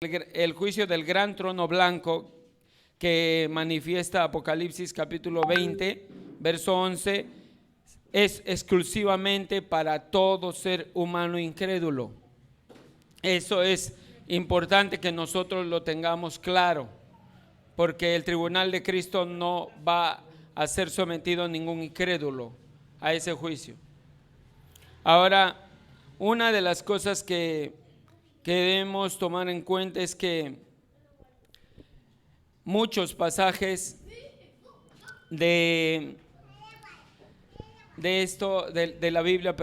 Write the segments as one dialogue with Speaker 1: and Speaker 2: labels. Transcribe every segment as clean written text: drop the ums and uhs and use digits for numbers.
Speaker 1: el juicio del gran trono blanco que manifiesta Apocalipsis capítulo 20, verso 11, es exclusivamente para todo ser humano incrédulo. Eso es importante que nosotros lo tengamos claro, porque el tribunal de Cristo no va a ser sometido a ningún incrédulo a ese juicio. Ahora, una de las cosas que debemos tomar en cuenta es que muchos pasajes de la Biblia,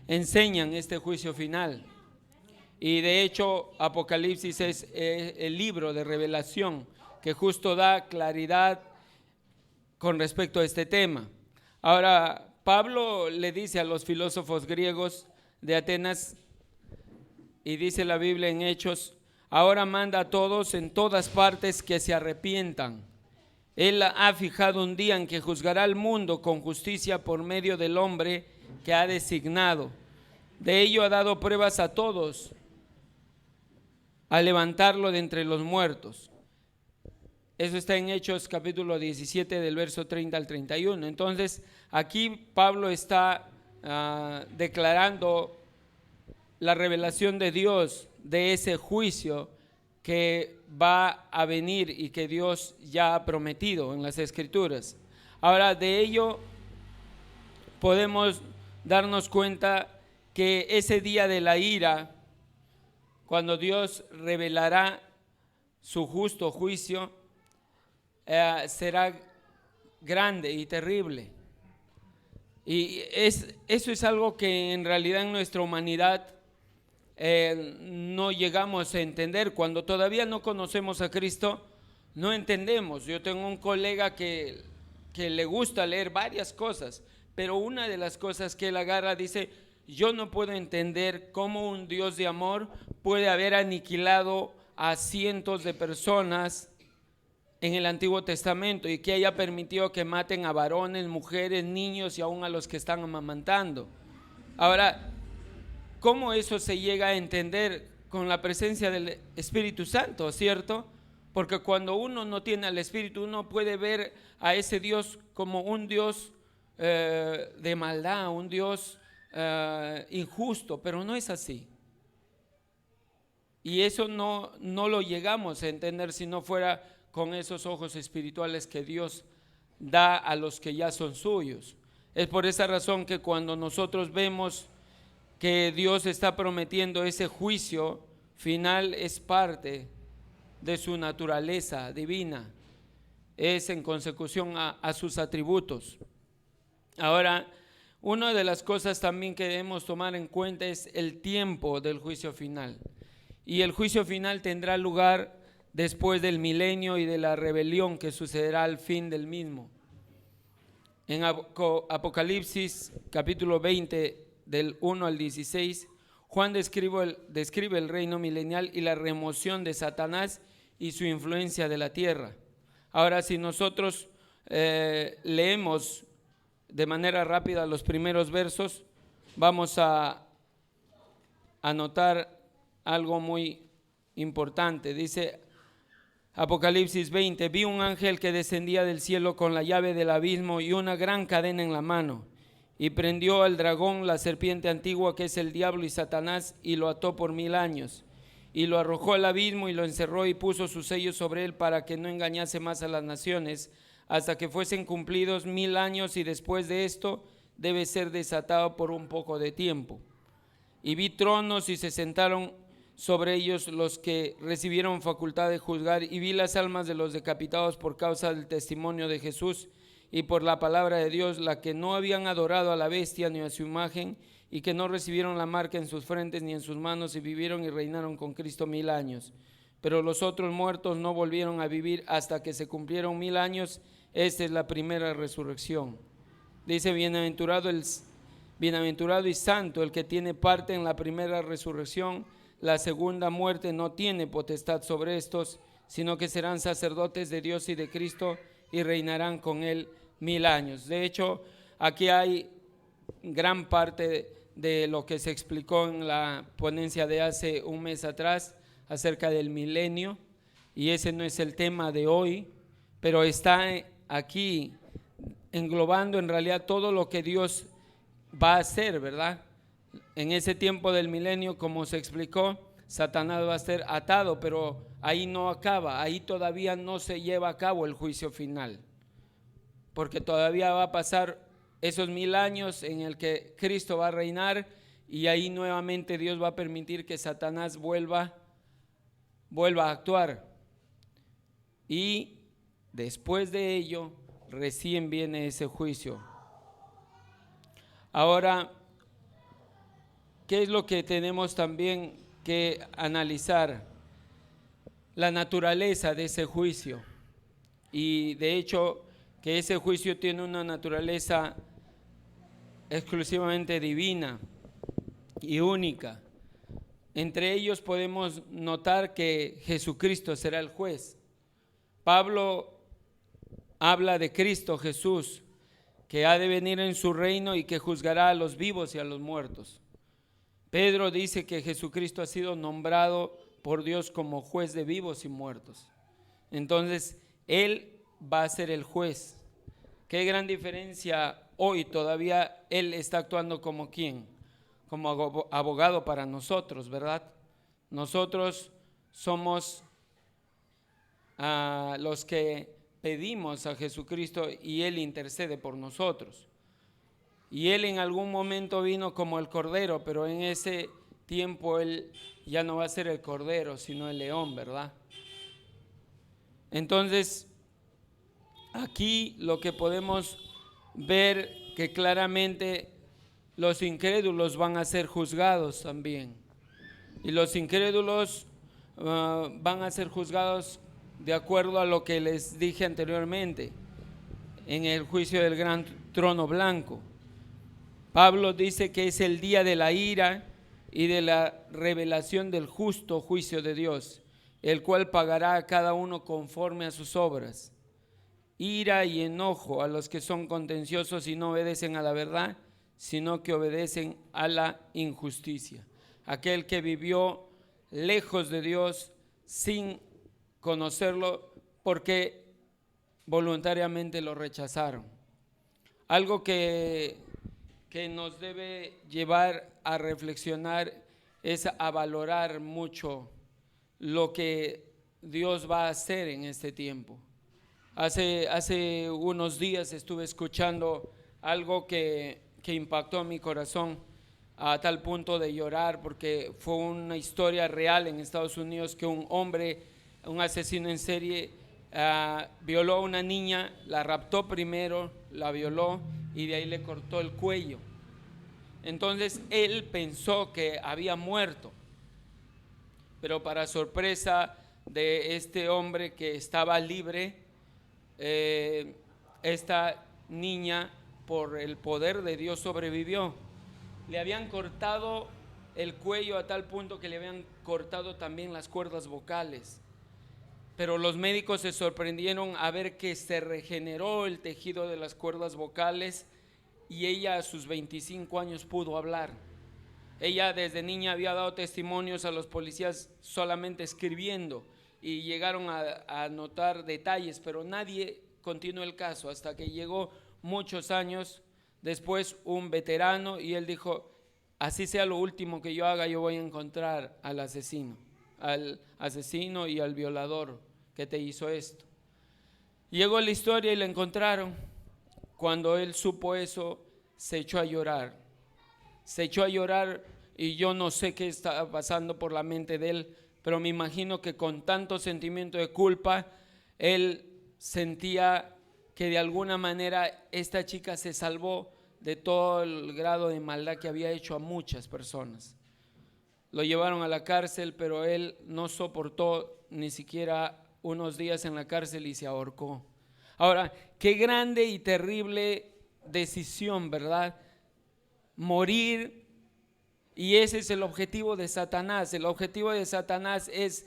Speaker 1: enseñan este juicio final. Y de hecho, Apocalipsis es el libro de revelación que justo da claridad con respecto a este tema. Ahora, Pablo le dice a los filósofos griegos de Atenas, y dice la Biblia en Hechos: ahora manda a todos en todas partes que se arrepientan. Él ha fijado un día en que juzgará al mundo con justicia por medio del hombre que ha designado. De ello ha dado pruebas a todos, a levantarlo de entre los muertos. Eso está en Hechos capítulo 17 del verso 30 al 31. Entonces aquí Pablo está declarando la revelación de Dios de ese juicio que va a venir y que Dios ya ha prometido en las Escrituras. Ahora, de ello podemos darnos cuenta que ese día de la ira, cuando Dios revelará su justo juicio, será grande y terrible. Y eso es algo que en realidad en nuestra humanidad no llegamos a entender. Cuando todavía no conocemos a Cristo, no entendemos. Yo tengo un colega que le gusta leer varias cosas, pero una de las cosas que él agarra dice: yo no puedo entender cómo un Dios de amor puede haber aniquilado a cientos de personas en el Antiguo Testamento y que haya permitido que maten a varones, mujeres, niños y aún a los que están amamantando. Ahora, ¿cómo eso se llega a entender? Con la presencia del Espíritu Santo, ¿cierto? Porque cuando uno no tiene al Espíritu, uno puede ver a ese Dios como un Dios de maldad, un Dios injusto, pero no es así. Y eso no lo llegamos a entender si no fuera con esos ojos espirituales que Dios da a los que ya son suyos. Es por esa razón que cuando nosotros vemos que Dios está prometiendo ese juicio final, es parte de su naturaleza divina, es en consecución a sus atributos. Ahora, una de las cosas también que debemos tomar en cuenta es el tiempo del juicio final. Y el juicio final tendrá lugar después del milenio y de la rebelión que sucederá al fin del mismo. En Apocalipsis capítulo 20 del 1 al 16, Juan describe el reino milenial y la remoción de Satanás y su influencia de la tierra. Ahora, si nosotros leemos de manera rápida los primeros versos, vamos a notar algo muy importante. Dice Apocalipsis 20: vi un ángel que descendía del cielo con la llave del abismo y una gran cadena en la mano, y prendió al dragón, la serpiente antigua, que es el diablo y Satanás, y lo ató por 1000 años, y lo arrojó al abismo y lo encerró y puso sus sellos sobre él para que no engañase más a las naciones hasta que fuesen cumplidos 1000 años, y después de esto debe ser desatado por un poco de tiempo. Y vi tronos y se sentaron sobre ellos los que recibieron facultad de juzgar, y vi las almas de los decapitados por causa del testimonio de Jesús y por la palabra de Dios, la que no habían adorado a la bestia ni a su imagen, y que no recibieron la marca en sus frentes ni en sus manos, y vivieron y reinaron con Cristo 1000 años. Pero los otros muertos no volvieron a vivir hasta que se cumplieron 1000 años. Esta es la primera resurrección. Dice: bienaventurado y santo el que tiene parte en la primera resurrección. La segunda muerte no tiene potestad sobre estos, sino que serán sacerdotes de Dios y de Cristo y reinarán con él 1000 años. De hecho, aquí hay gran parte de lo que se explicó en la ponencia de hace un mes atrás acerca del milenio, y ese no es el tema de hoy, pero está aquí englobando en realidad todo lo que Dios va a hacer, ¿verdad? En ese tiempo del milenio, como se explicó, Satanás va a ser atado, pero ahí no acaba, ahí todavía no se lleva a cabo el juicio final, porque todavía va a pasar esos 1000 años en el que Cristo va a reinar, y ahí nuevamente Dios va a permitir que Satanás vuelva a actuar, y después de ello recién viene ese juicio. Ahora, ¿qué es lo que tenemos también que analizar? La naturaleza de ese juicio, y de hecho que ese juicio tiene una naturaleza exclusivamente divina y única. Entre ellos podemos notar que Jesucristo será el juez. Pablo habla de Cristo Jesús, que ha de venir en su reino y que juzgará a los vivos y a los muertos. Pedro dice que Jesucristo ha sido nombrado por Dios como juez de vivos y muertos. Entonces, Él va a ser el juez. Qué gran diferencia hoy, todavía Él está actuando como ¿quién? Como abogado para nosotros, ¿verdad? Nosotros somos los que pedimos a Jesucristo y Él intercede por nosotros. Y Él en algún momento vino como el cordero, pero en ese tiempo Él ya no va a ser el cordero, sino el león, ¿verdad? Entonces, aquí lo que podemos ver que claramente los incrédulos van a ser juzgados también. Y los incrédulos van a ser juzgados de acuerdo a lo que les dije anteriormente en el juicio del gran trono blanco. Pablo dice que es el día de la ira y de la revelación del justo juicio de Dios, el cual pagará a cada uno conforme a sus obras. Ira y enojo a los que son contenciosos y no obedecen a la verdad, sino que obedecen a la injusticia. Aquel que vivió lejos de Dios sin conocerlo porque voluntariamente lo rechazaron. Algo que nos debe llevar a reflexionar es a valorar mucho lo que Dios va a hacer en este tiempo. Hace unos días estuve escuchando algo que impactó mi corazón a tal punto de llorar, porque fue una historia real en Estados Unidos que un hombre, un asesino en serie, violó a una niña, la raptó primero, la violó y de ahí le cortó el cuello. Entonces él pensó que había muerto, pero para sorpresa de este hombre que estaba libre, esta niña, por el poder de Dios, sobrevivió. Le habían cortado el cuello a tal punto que le habían cortado también las cuerdas vocales, pero los médicos se sorprendieron a ver que se regeneró el tejido de las cuerdas vocales y ella a sus 25 años pudo hablar. Ella desde niña había dado testimonios a los policías solamente escribiendo y llegaron a notar detalles, pero nadie continuó el caso hasta que llegó muchos años después un veterano y él dijo: así sea lo último que yo haga, yo voy a encontrar al asesino y al violador que te hizo esto. Llegó la historia y lo encontraron. Cuando él supo eso, se echó a llorar y yo no sé qué estaba pasando por la mente de él, pero me imagino que con tanto sentimiento de culpa, él sentía que de alguna manera esta chica se salvó de todo el grado de maldad que había hecho a muchas personas. Lo llevaron a la cárcel, pero él no soportó ni siquiera unos días en la cárcel y se ahorcó. Ahora, qué grande y terrible decisión, ¿verdad? Morir. Y ese es el objetivo de Satanás. El objetivo de Satanás es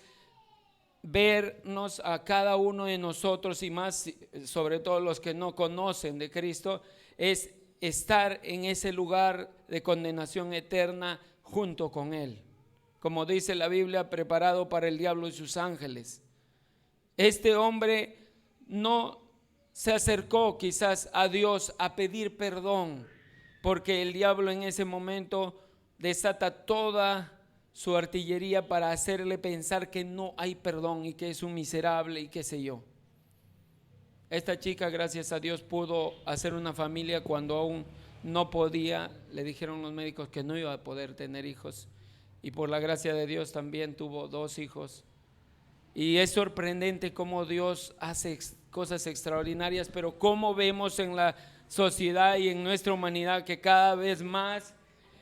Speaker 1: vernos a cada uno de nosotros, y más sobre todo los que no conocen de Cristo, es estar en ese lugar de condenación eterna junto con Él. como dice la Biblia, preparado para el diablo y sus ángeles. Este hombre no se acercó quizás a Dios a pedir perdón, porque el diablo en ese momento desata toda su artillería para hacerle pensar que no hay perdón y que es un miserable y qué sé yo. Esta chica, gracias a Dios, pudo hacer una familia cuando aún no podía. Le dijeron los médicos que no iba a poder tener hijos, y por la gracia de Dios también tuvo 2 hijos. Y es sorprendente cómo Dios hace cosas extraordinarias, pero cómo vemos en la sociedad y en nuestra humanidad que cada vez más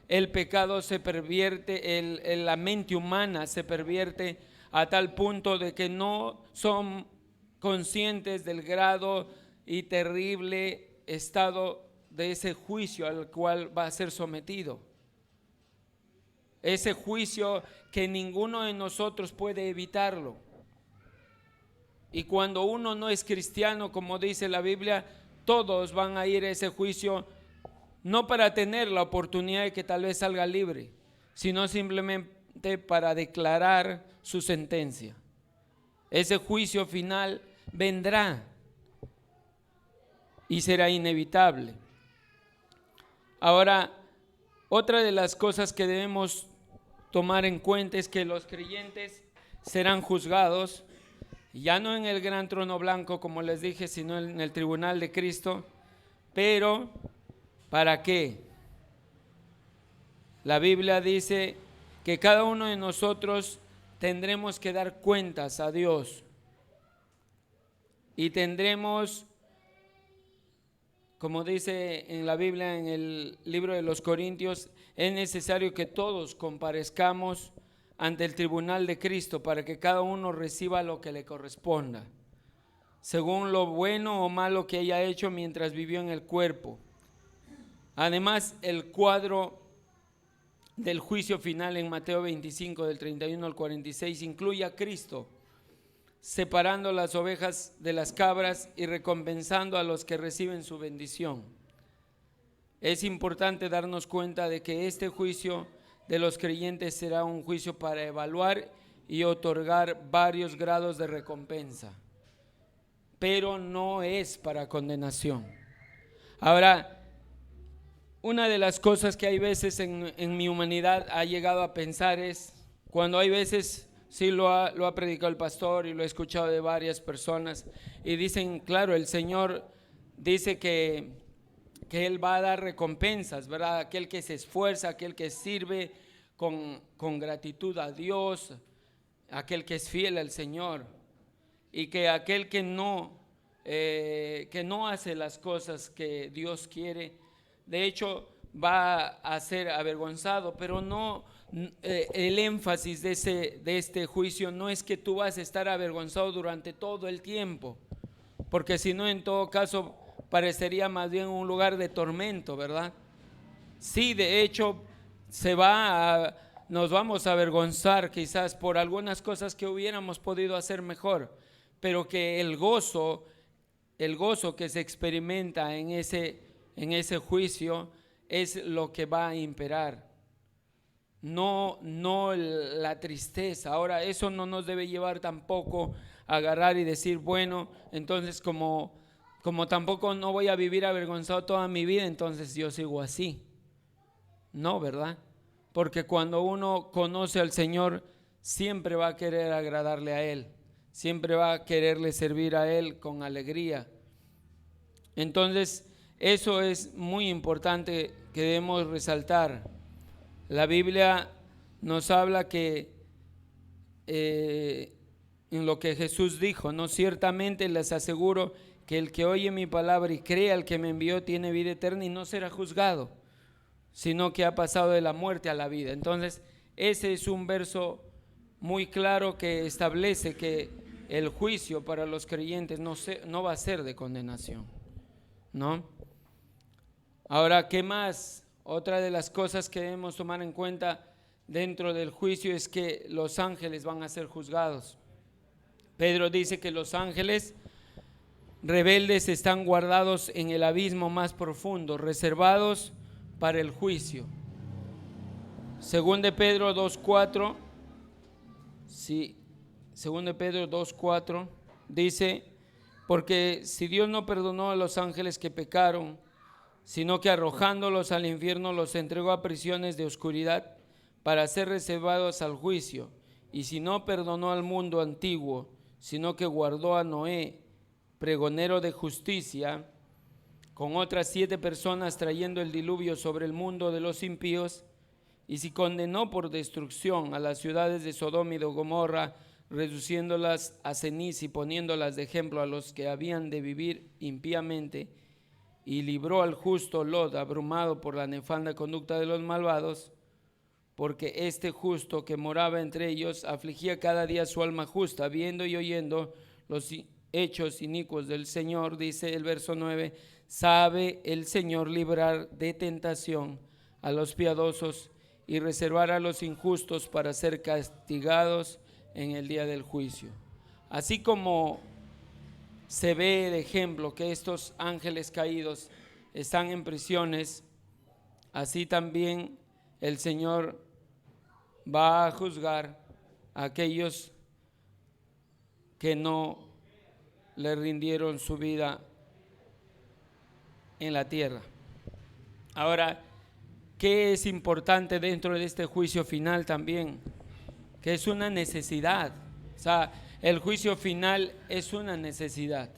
Speaker 1: el pecado se pervierte, la mente humana se pervierte a tal punto de que no son conscientes del grado y terrible estado de ese juicio al cual va a ser sometido. Ese juicio que ninguno de nosotros puede evitarlo. Y cuando uno no es cristiano, como dice la Biblia, todos van a ir a ese juicio, no para tener la oportunidad de que tal vez salga libre, sino simplemente para declarar su sentencia. Ese juicio final vendrá y será inevitable. Ahora, otra de las cosas que debemos tomar en cuenta es que los creyentes serán juzgados, ya no en el gran trono blanco, como les dije, sino en el tribunal de Cristo. Pero, ¿para qué? La Biblia dice que cada uno de nosotros tendremos que dar cuentas a Dios. Y tendremos, como dice en la Biblia, en el libro de los Corintios, es necesario que todos comparezcamos ante el tribunal de Cristo para que cada uno reciba lo que le corresponda, según lo bueno o malo que haya hecho mientras vivió en el cuerpo. Además, el cuadro del juicio final en Mateo 25, del 31 al 46, incluye a Cristo separando las ovejas de las cabras y recompensando a los que reciben su bendición. Es importante darnos cuenta de que este juicio de los creyentes será un juicio para evaluar y otorgar varios grados de recompensa, pero no es para condenación. Ahora, una de las cosas que hay veces en mi humanidad ha llegado a pensar es, cuando hay veces, sí lo ha predicado el pastor y lo he escuchado de varias personas, y dicen, claro, el Señor dice que Él va a dar recompensas, ¿verdad? Aquel que se esfuerza, aquel que sirve con gratitud a Dios, aquel que es fiel al Señor, y que aquel que no hace las cosas que Dios quiere, de hecho va a ser avergonzado. Pero no, el énfasis de este juicio no es que tú vas a estar avergonzado durante todo el tiempo, porque si no, en todo caso parecería más bien un lugar de tormento, ¿verdad? Sí, de hecho nos vamos a avergonzar quizás por algunas cosas que hubiéramos podido hacer mejor, pero que el gozo que se experimenta en ese juicio es lo que va a imperar, no la tristeza. Ahora, eso no nos debe llevar tampoco a agarrar y decir, bueno, entonces como tampoco no voy a vivir avergonzado toda mi vida, entonces yo sigo así. No, ¿verdad? Porque cuando uno conoce al Señor, siempre va a querer agradarle a Él, siempre va a quererle servir a Él con alegría. Entonces, eso es muy importante que debemos resaltar. La Biblia nos habla que en lo que Jesús dijo, no, ciertamente les aseguro que el que oye mi palabra y cree al que me envió tiene vida eterna y no será juzgado, sino que ha pasado de la muerte a la vida. Entonces, ese es un verso muy claro que establece que el juicio para los creyentes no va a ser de condenación, ¿no? Ahora, ¿qué más? Otra de las cosas que debemos tomar en cuenta dentro del juicio es que los ángeles van a ser juzgados. Pedro dice que los ángeles rebeldes están guardados en el abismo más profundo, reservados para el juicio. Según de Pedro 2:4 Sí, 2 Pedro 2:4 dice: porque si Dios no perdonó a los ángeles que pecaron, sino que arrojándolos al infierno los entregó a prisiones de oscuridad para ser reservados al juicio, y si no perdonó al mundo antiguo, sino que guardó a Noé, pregonero de justicia, con otras 7 personas trayendo el diluvio sobre el mundo de los impíos, y si condenó por destrucción a las ciudades de Sodoma y de Gomorra, reduciéndolas a ceniza y poniéndolas de ejemplo a los que habían de vivir impíamente, y libró al justo Lot abrumado por la nefanda conducta de los malvados, porque este justo que moraba entre ellos afligía cada día su alma justa, viendo y oyendo los hechos inicuos del Señor. Dice el verso 9: sabe el Señor librar de tentación a los piadosos y reservar a los injustos para ser castigados en el día del juicio. Así como se ve de ejemplo que estos ángeles caídos están en prisiones, así también el Señor va a juzgar a aquellos que no le rindieron su vida en la tierra. Ahora, ¿qué es importante dentro de este juicio final también? Que es una necesidad. O sea, el juicio final es una necesidad.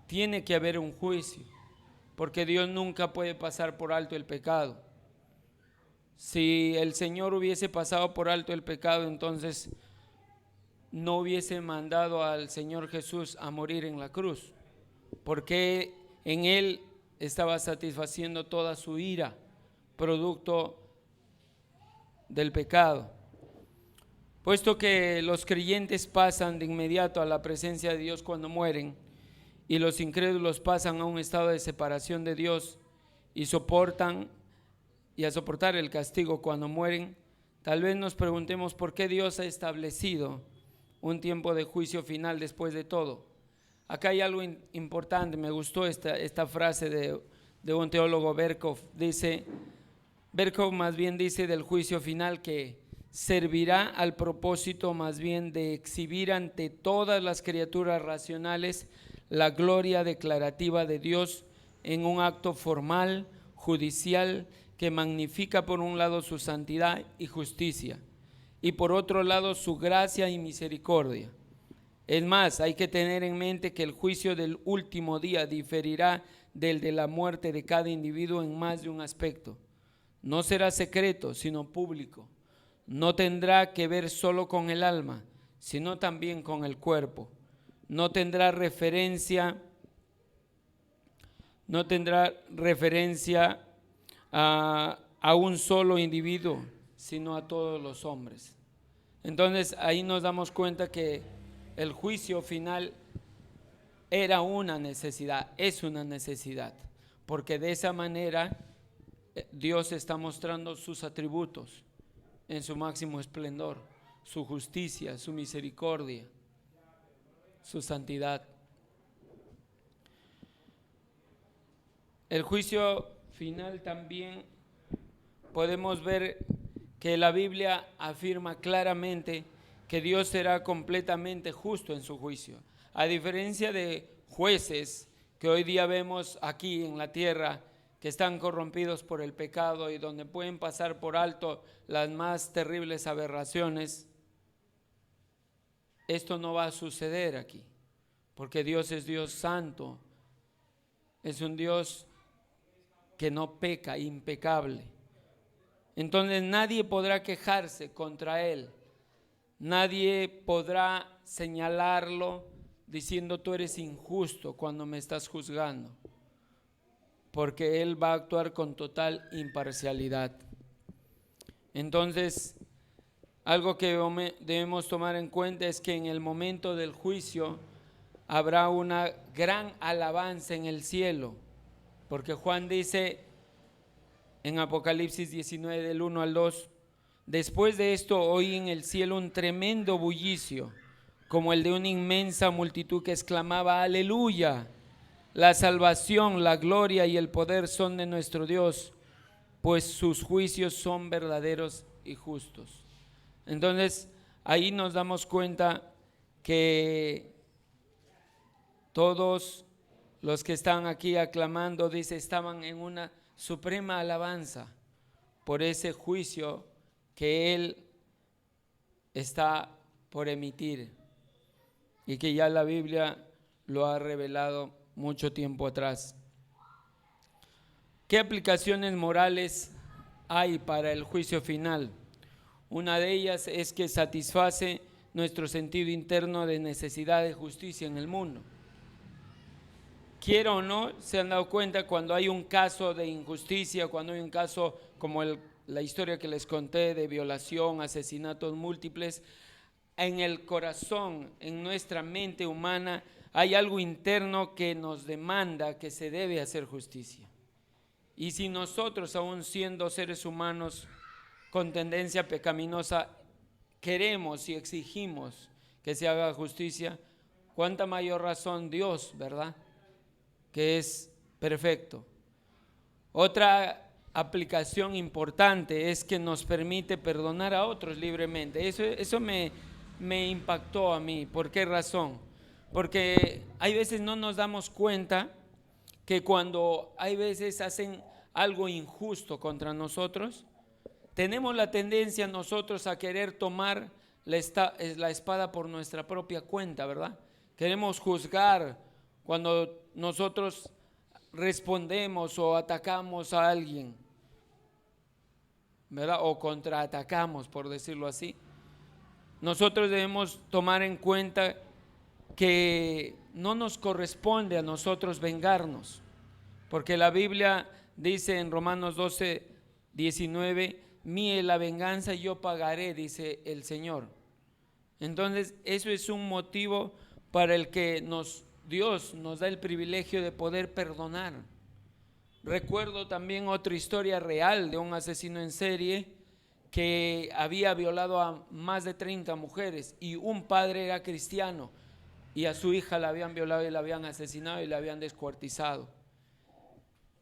Speaker 1: Tiene que haber un juicio, porque Dios nunca puede pasar por alto el pecado. Si el Señor hubiese pasado por alto el pecado, entonces no hubiese mandado al Señor Jesús a morir en la cruz, porque en Él estaba satisfaciendo toda su ira, producto del pecado. Puesto que los creyentes pasan de inmediato a la presencia de Dios cuando mueren, y los incrédulos pasan a un estado de separación de Dios y a soportar el castigo cuando mueren, tal vez nos preguntemos por qué Dios ha establecido un tiempo de juicio final después de todo. Acá hay algo importante, me gustó esta frase de un teólogo, Berkhoff más bien dice del juicio final que servirá al propósito más bien de exhibir ante todas las criaturas racionales la gloria declarativa de Dios en un acto formal, judicial, que magnifica por un lado su santidad y justicia y por otro lado su gracia y misericordia. Es más, hay que tener en mente que el juicio del último día diferirá del de la muerte de cada individuo en más de un aspecto. No será secreto, sino público. No tendrá que ver solo con el alma, sino también con el cuerpo. No tendrá referencia a un solo individuo, sino a todos los hombres. Entonces ahí nos damos cuenta que el juicio final era una necesidad, es una necesidad, porque de esa manera Dios está mostrando sus atributos en su máximo esplendor, su justicia, su misericordia, su santidad. El juicio final también podemos ver que la Biblia afirma claramente que Dios será completamente justo en su juicio. A diferencia de jueces que hoy día vemos aquí en la tierra, que están corrompidos por el pecado y donde pueden pasar por alto las más terribles aberraciones, esto no va a suceder aquí, porque Dios es Dios santo, es un Dios que no peca, impecable. Entonces nadie podrá quejarse contra Él, nadie podrá señalarlo diciendo tú eres injusto cuando me estás juzgando, porque Él va a actuar con total imparcialidad. Entonces, algo que debemos tomar en cuenta es que en el momento del juicio habrá una gran alabanza en el cielo, porque Juan dice en Apocalipsis 19 del 1 al 2, después de esto oí en el cielo un tremendo bullicio, como el de una inmensa multitud que exclamaba aleluya. La salvación, la gloria y el poder son de nuestro Dios, pues sus juicios son verdaderos y justos. Entonces, ahí nos damos cuenta que todos los que están aquí aclamando, dice, estaban en una suprema alabanza por ese juicio que Él está por emitir y que ya la Biblia lo ha revelado mucho tiempo atrás. ¿Qué aplicaciones morales hay para el juicio final? Una de ellas es que satisface nuestro sentido interno de necesidad de justicia en el mundo. Quiera o no, se han dado cuenta cuando hay un caso de injusticia, cuando hay un caso como la historia que les conté de violación, asesinatos múltiples, en el corazón, en nuestra mente humana, hay algo interno que nos demanda que se debe hacer justicia. Y si nosotros, aún siendo seres humanos con tendencia pecaminosa, queremos y exigimos que se haga justicia, cuánta mayor razón Dios, ¿verdad?, que es perfecto. Otra aplicación importante es que nos permite perdonar a otros libremente. Eso me impactó a mí. ¿Por qué razón? Porque hay veces no nos damos cuenta que cuando hay veces hacen algo injusto contra nosotros, tenemos la tendencia nosotros a querer tomar la espada por nuestra propia cuenta, ¿verdad? Queremos juzgar cuando nosotros respondemos o atacamos a alguien, ¿verdad? O contraatacamos, por decirlo así. Nosotros debemos tomar en cuenta que no nos corresponde a nosotros vengarnos, porque la Biblia dice en Romanos 12:19, mía es la venganza, yo pagaré, dice el Señor. Entonces, eso es un motivo para el que Dios nos da el privilegio de poder perdonar. Recuerdo también otra historia real de un asesino en serie que había violado a más de 30 mujeres y un padre era cristiano y a su hija la habían violado y la habían asesinado y la habían descuartizado.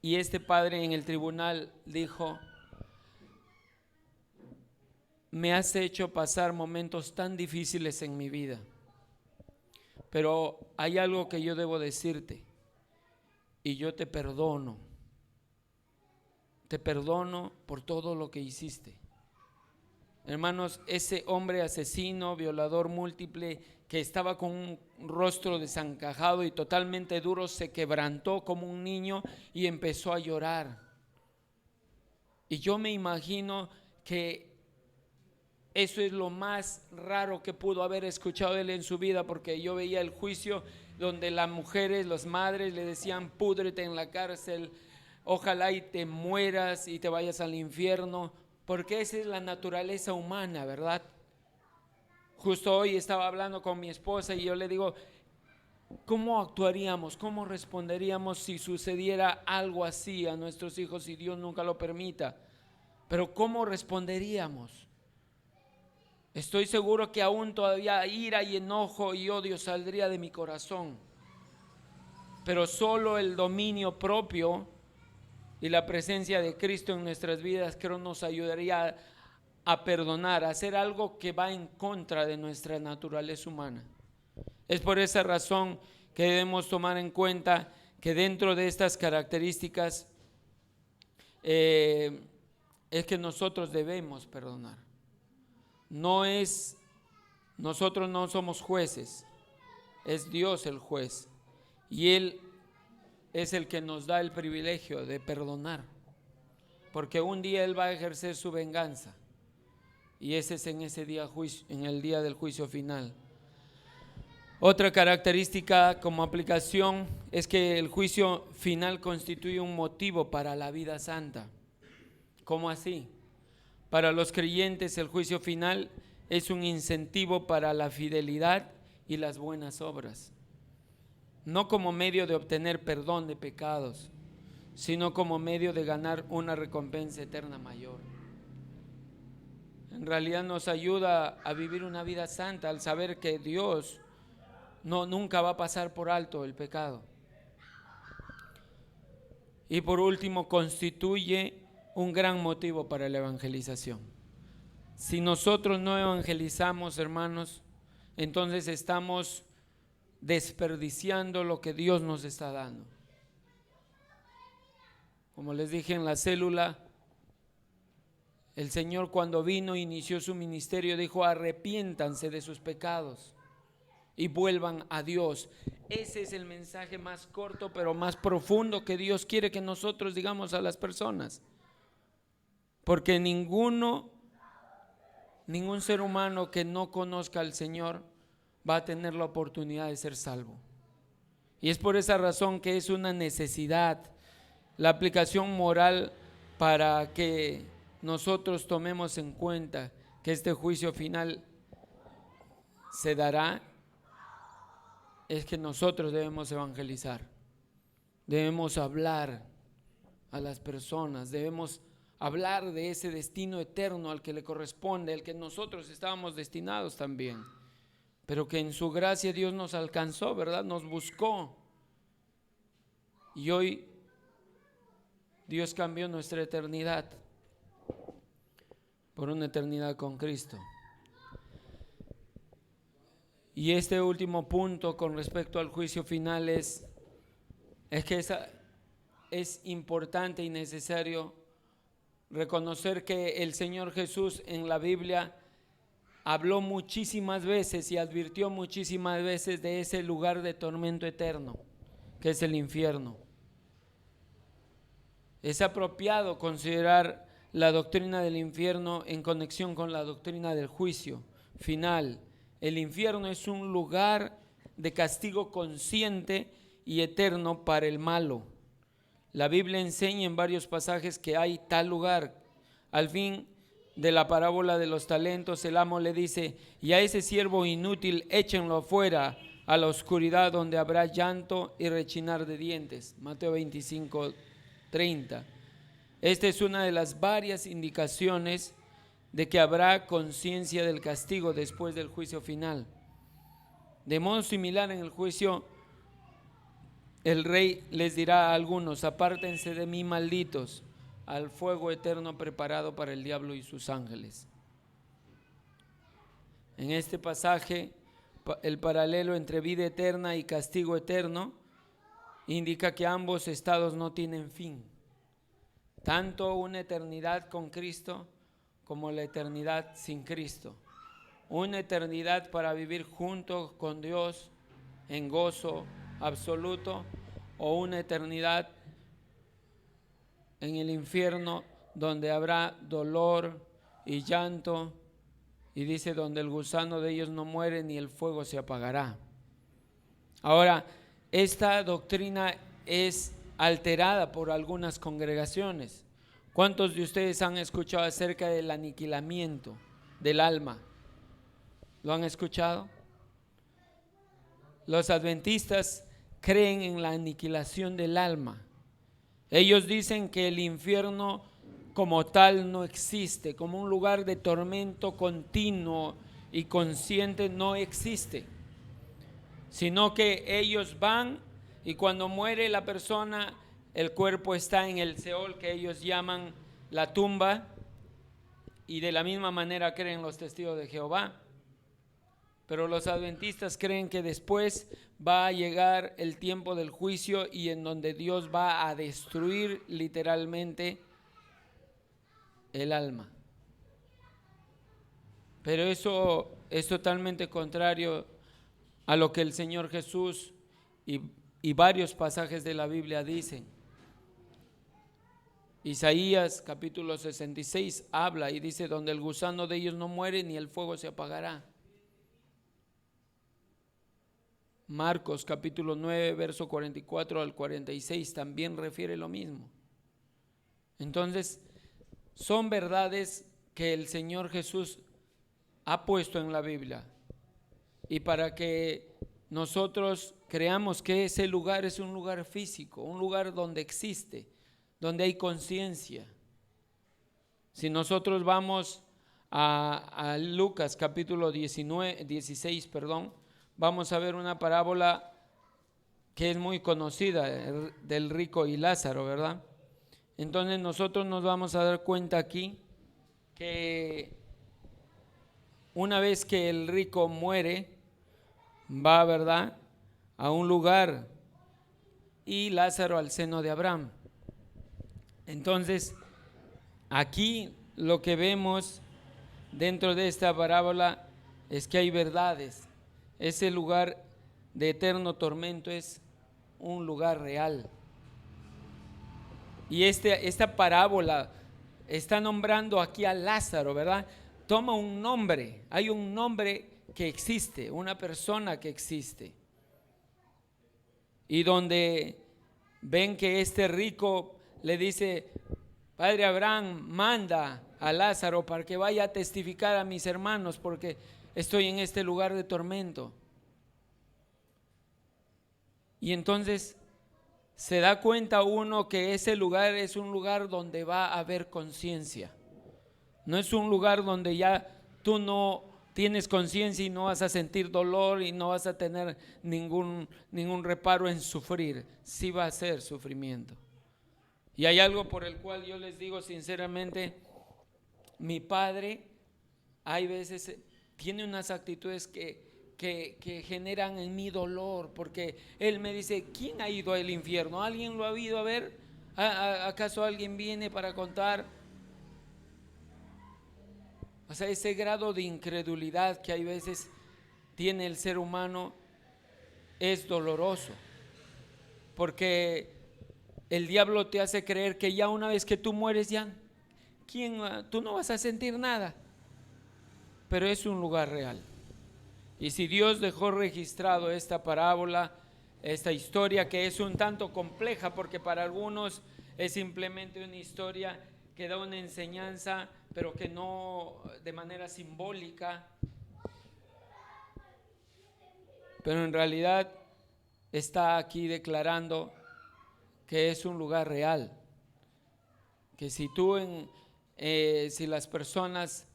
Speaker 1: Y este padre en el tribunal dijo: me has hecho pasar momentos tan difíciles en mi vida, pero hay algo que yo debo decirte y yo te perdono por todo lo que hiciste. Hermanos, ese hombre asesino, violador múltiple, que estaba con un rostro desencajado y totalmente duro, se quebrantó como un niño y empezó a llorar. Y yo me imagino que eso es lo más raro que pudo haber escuchado él en su vida, porque yo veía el juicio donde las mujeres, las madres le decían: púdrete en la cárcel, ojalá y te mueras y te vayas al infierno, porque esa es la naturaleza humana, ¿verdad? Justo hoy estaba hablando con mi esposa y yo le digo: ¿cómo actuaríamos, cómo responderíamos si sucediera algo así a nuestros hijos, si Dios nunca lo permita? Pero ¿cómo responderíamos? Estoy seguro que aún todavía ira y enojo y odio saldría de mi corazón, pero solo el dominio propio y la presencia de Cristo en nuestras vidas creo nos ayudaría a perdonar, a hacer algo que va en contra de nuestra naturaleza humana. Es por esa razón que debemos tomar en cuenta que dentro de estas características es que nosotros debemos perdonar. Nosotros no somos jueces, es Dios el juez, y Él es el que nos da el privilegio de perdonar, porque un día Él va a ejercer su venganza, y ese es en ese día en el día del juicio final. Otra característica como aplicación es que el juicio final constituye un motivo para la vida santa. ¿Cómo así? Para los creyentes el juicio final es un incentivo para la fidelidad y las buenas obras, no como medio de obtener perdón de pecados, sino como medio de ganar una recompensa eterna mayor. En realidad nos ayuda a vivir una vida santa al saber que Dios nunca va a pasar por alto el pecado. Y por último, constituye un gran motivo para la evangelización. Si nosotros no evangelizamos, hermanos, entonces estamos desperdiciando lo que Dios nos está dando. Como les dije en la célula, el Señor cuando vino, inició su ministerio, dijo: arrepiéntanse de sus pecados y vuelvan a Dios. Ese es el mensaje más corto pero más profundo que Dios quiere que nosotros digamos a las personas, porque ningún ser humano que no conozca al Señor va a tener la oportunidad de ser salvo. Y es por esa razón que es una necesidad la aplicación moral para que nosotros tomemos en cuenta que este juicio final se dará. Es que nosotros debemos evangelizar, debemos hablar a las personas, debemos hablar de ese destino eterno al que le corresponde, al que nosotros estábamos destinados también, pero que en su gracia Dios nos alcanzó, ¿verdad? Nos buscó, y hoy Dios cambió nuestra eternidad por una eternidad con Cristo. Y este último punto con respecto al juicio final es que es importante y necesario reconocer que el Señor Jesús en la Biblia habló muchísimas veces y advirtió muchísimas veces de ese lugar de tormento eterno que es el infierno. Es apropiado considerar la doctrina del infierno en conexión con la doctrina del juicio final. El infierno es un lugar de castigo consciente y eterno para el malo. La Biblia enseña en varios pasajes que hay tal lugar. Al fin de la parábola de los talentos, el amo le dice: y a ese siervo inútil échenlo afuera a la oscuridad, donde habrá llanto y rechinar de dientes. Mateo 25:30. Esta es una de las varias indicaciones de que habrá conciencia del castigo después del juicio final. De modo similar, en el juicio, el rey les dirá a algunos: apártense de mí, malditos, al fuego eterno preparado para el diablo y sus ángeles. En este pasaje, el paralelo entre vida eterna y castigo eterno indica que ambos estados no tienen fin, tanto una eternidad con Cristo como la eternidad sin Cristo. Una eternidad para vivir junto con Dios en gozo absoluto, o una eternidad en el infierno donde habrá dolor y llanto, y dice: donde el gusano de ellos no muere ni el fuego se apagará. Ahora, esta doctrina es alterada por algunas congregaciones. ¿Cuántos de ustedes han escuchado acerca del aniquilamiento del alma? ¿Lo han escuchado? Los adventistas creen en la aniquilación del alma. Ellos dicen que el infierno como tal no existe, como un lugar de tormento continuo y consciente no existe, sino que ellos van, y cuando muere la persona, el cuerpo está en el Seol, que ellos llaman la tumba, y de la misma manera creen los testigos de Jehová. Pero los adventistas creen que después va a llegar el tiempo del juicio, y en donde Dios va a destruir literalmente el alma. Pero eso es totalmente contrario a lo que el Señor Jesús y varios pasajes de la Biblia dicen. Isaías capítulo 66 habla y dice: donde el gusano de ellos no muere ni el fuego se apagará. Marcos capítulo 9 verso 44 al 46 también refiere lo mismo. Entonces, son verdades que el Señor Jesús ha puesto en la Biblia, y para que nosotros creamos que ese lugar es un lugar físico, un lugar donde existe, donde hay conciencia. Si nosotros vamos a Lucas capítulo 16, vamos a ver una parábola que es muy conocida, del rico y Lázaro, ¿verdad? Entonces nosotros nos vamos a dar cuenta aquí que una vez que el rico muere, va, ¿verdad?, a un lugar, y Lázaro al seno de Abraham. Entonces, aquí lo que vemos dentro de esta parábola es que hay verdades. Ese lugar de eterno tormento es un lugar real. Y esta parábola está nombrando aquí a Lázaro, ¿verdad? Toma un nombre, hay un nombre que existe, una persona que existe. Y donde ven que este rico le dice: Padre Abraham, manda a Lázaro para que vaya a testificar a mis hermanos, porque estoy en este lugar de tormento. Y entonces se da cuenta uno que ese lugar es un lugar donde va a haber conciencia. No es un lugar donde ya tú no tienes conciencia y no vas a sentir dolor y no vas a tener ningún reparo en sufrir. Sí va a ser sufrimiento. Y hay algo por el cual yo les digo sinceramente, mi padre hay veces tiene unas actitudes que generan en mí dolor, porque él me dice: ¿quién ha ido al infierno? ¿Alguien lo ha ido a ver? ¿Acaso alguien viene para contar? O sea, ese grado de incredulidad que hay veces tiene el ser humano es doloroso, porque el diablo te hace creer que ya una vez que tú mueres, ya tú no vas a sentir nada. Pero es un lugar real. Y si Dios dejó registrado esta parábola, esta historia que es un tanto compleja, porque para algunos es simplemente una historia que da una enseñanza, pero que no de manera simbólica, pero en realidad está aquí declarando que es un lugar real, que si si las personas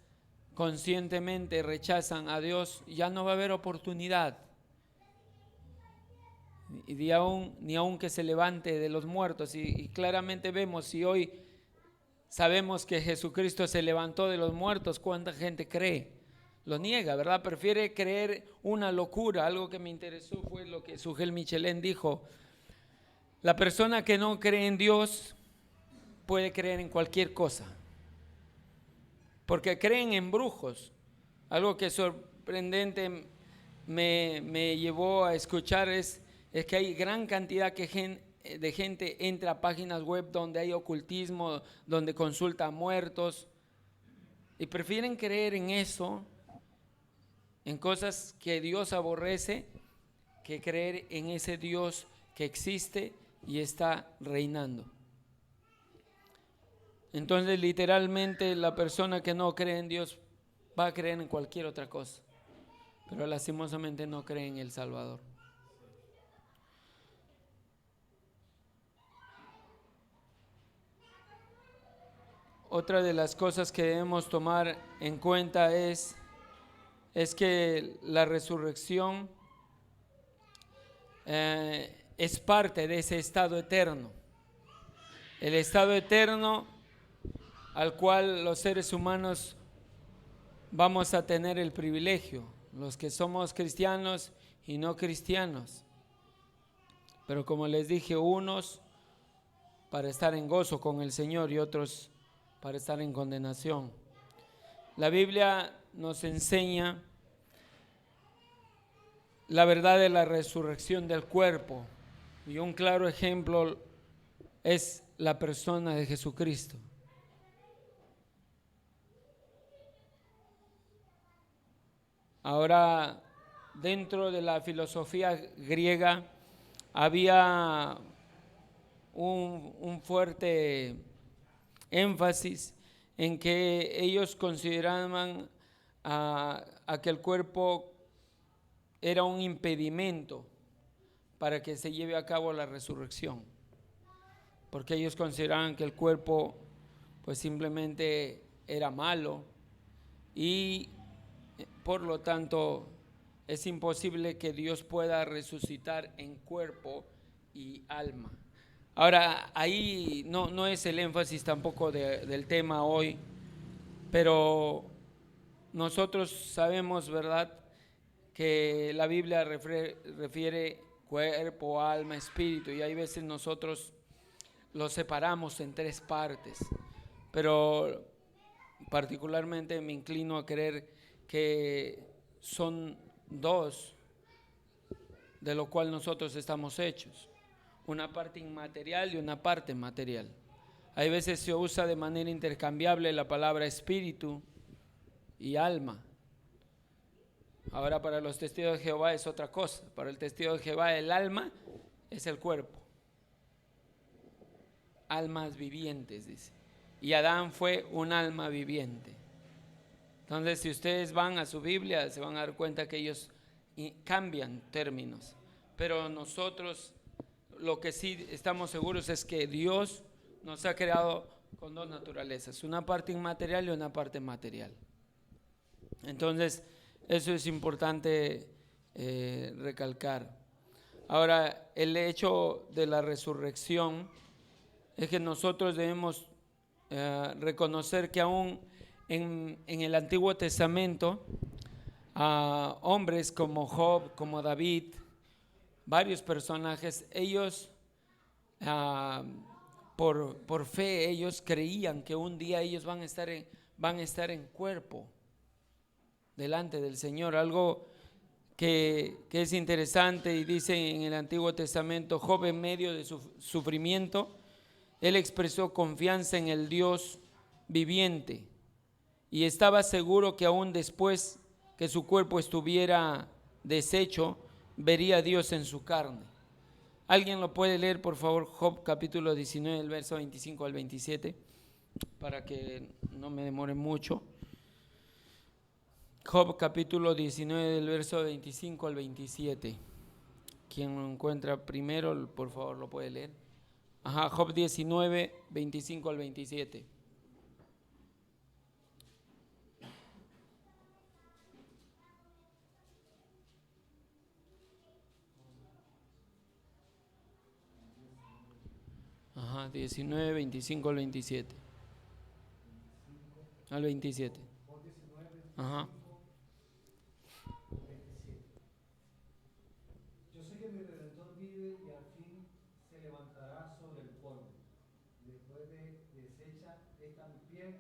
Speaker 1: conscientemente rechazan a Dios, ya no va a haber oportunidad, ni aún que se levante de los muertos. Y claramente vemos, si hoy sabemos que Jesucristo se levantó de los muertos, ¿cuánta gente cree? Lo niega, ¿verdad? Prefiere creer una locura. Algo que me interesó fue lo que Sugel Michelén dijo: la persona que no cree en Dios puede creer en cualquier cosa, porque creen en brujos. Algo que sorprendente me llevó a escuchar es que hay gran cantidad de gente entra a páginas web donde hay ocultismo, donde consulta a muertos, y prefieren creer en eso, en cosas que Dios aborrece, que creer en ese Dios que existe y está reinando. Entonces, literalmente, la persona que no cree en Dios va a creer en cualquier otra cosa, pero lastimosamente no cree en el Salvador. Otra de las cosas que debemos tomar en cuenta es que la resurrección es parte de ese estado eterno. El estado eterno al cual los seres humanos vamos a tener el privilegio, los que somos cristianos y no cristianos. Pero como les dije, unos para estar en gozo con el Señor y otros para estar en condenación. La Biblia nos enseña la verdad de la resurrección del cuerpo, y un claro ejemplo es la persona de Jesucristo. Ahora, dentro de la filosofía griega había un fuerte énfasis en que ellos consideraban a que el cuerpo era un impedimento para que se lleve a cabo la resurrección, porque ellos consideraban que el cuerpo pues simplemente era malo y por lo tanto es imposible que Dios pueda resucitar en cuerpo y alma. Ahora, ahí no es el énfasis tampoco del tema hoy, pero nosotros sabemos, ¿verdad?, que la Biblia refiere cuerpo, alma, espíritu, y hay veces nosotros lo separamos en tres partes, pero particularmente me inclino a creer que son dos, de lo cual nosotros estamos hechos, una parte inmaterial y una parte material. Hay veces se usa de manera intercambiable la palabra espíritu y alma. Ahora para los testigos de Jehová es otra cosa. Para el testigo de Jehová el alma es el cuerpo. Almas vivientes, dice. Y Adán fue un alma viviente. Entonces, si ustedes van a su Biblia, se van a dar cuenta que ellos cambian términos. Pero nosotros lo que sí estamos seguros es que Dios nos ha creado con dos naturalezas, una parte inmaterial y una parte material. Entonces, eso es importante recalcar. Ahora, el hecho de la resurrección es que nosotros debemos reconocer que aún en el Antiguo Testamento, hombres como Job, como David, varios personajes, ellos por fe, ellos creían que un día ellos van a estar en cuerpo delante del Señor. Algo que es interesante, y dice en el Antiguo Testamento, Job en medio de su sufrimiento, él expresó confianza en el Dios viviente y estaba seguro que aún después que su cuerpo estuviera deshecho, vería a Dios en su carne. ¿Alguien lo puede leer, por favor? Job capítulo 19, el verso 25 al 27, para que no me demore mucho. Job capítulo 19, del verso 25 al 27. Quien lo encuentra primero, por favor, lo puede leer. Job 19, 25 al 27. Ajá, 19, 25 al 27. Al 27. Ajá.
Speaker 2: Yo sé que mi Redentor vive y al fin se levantará sobre el polvo. Después de deshecha esta mi piel,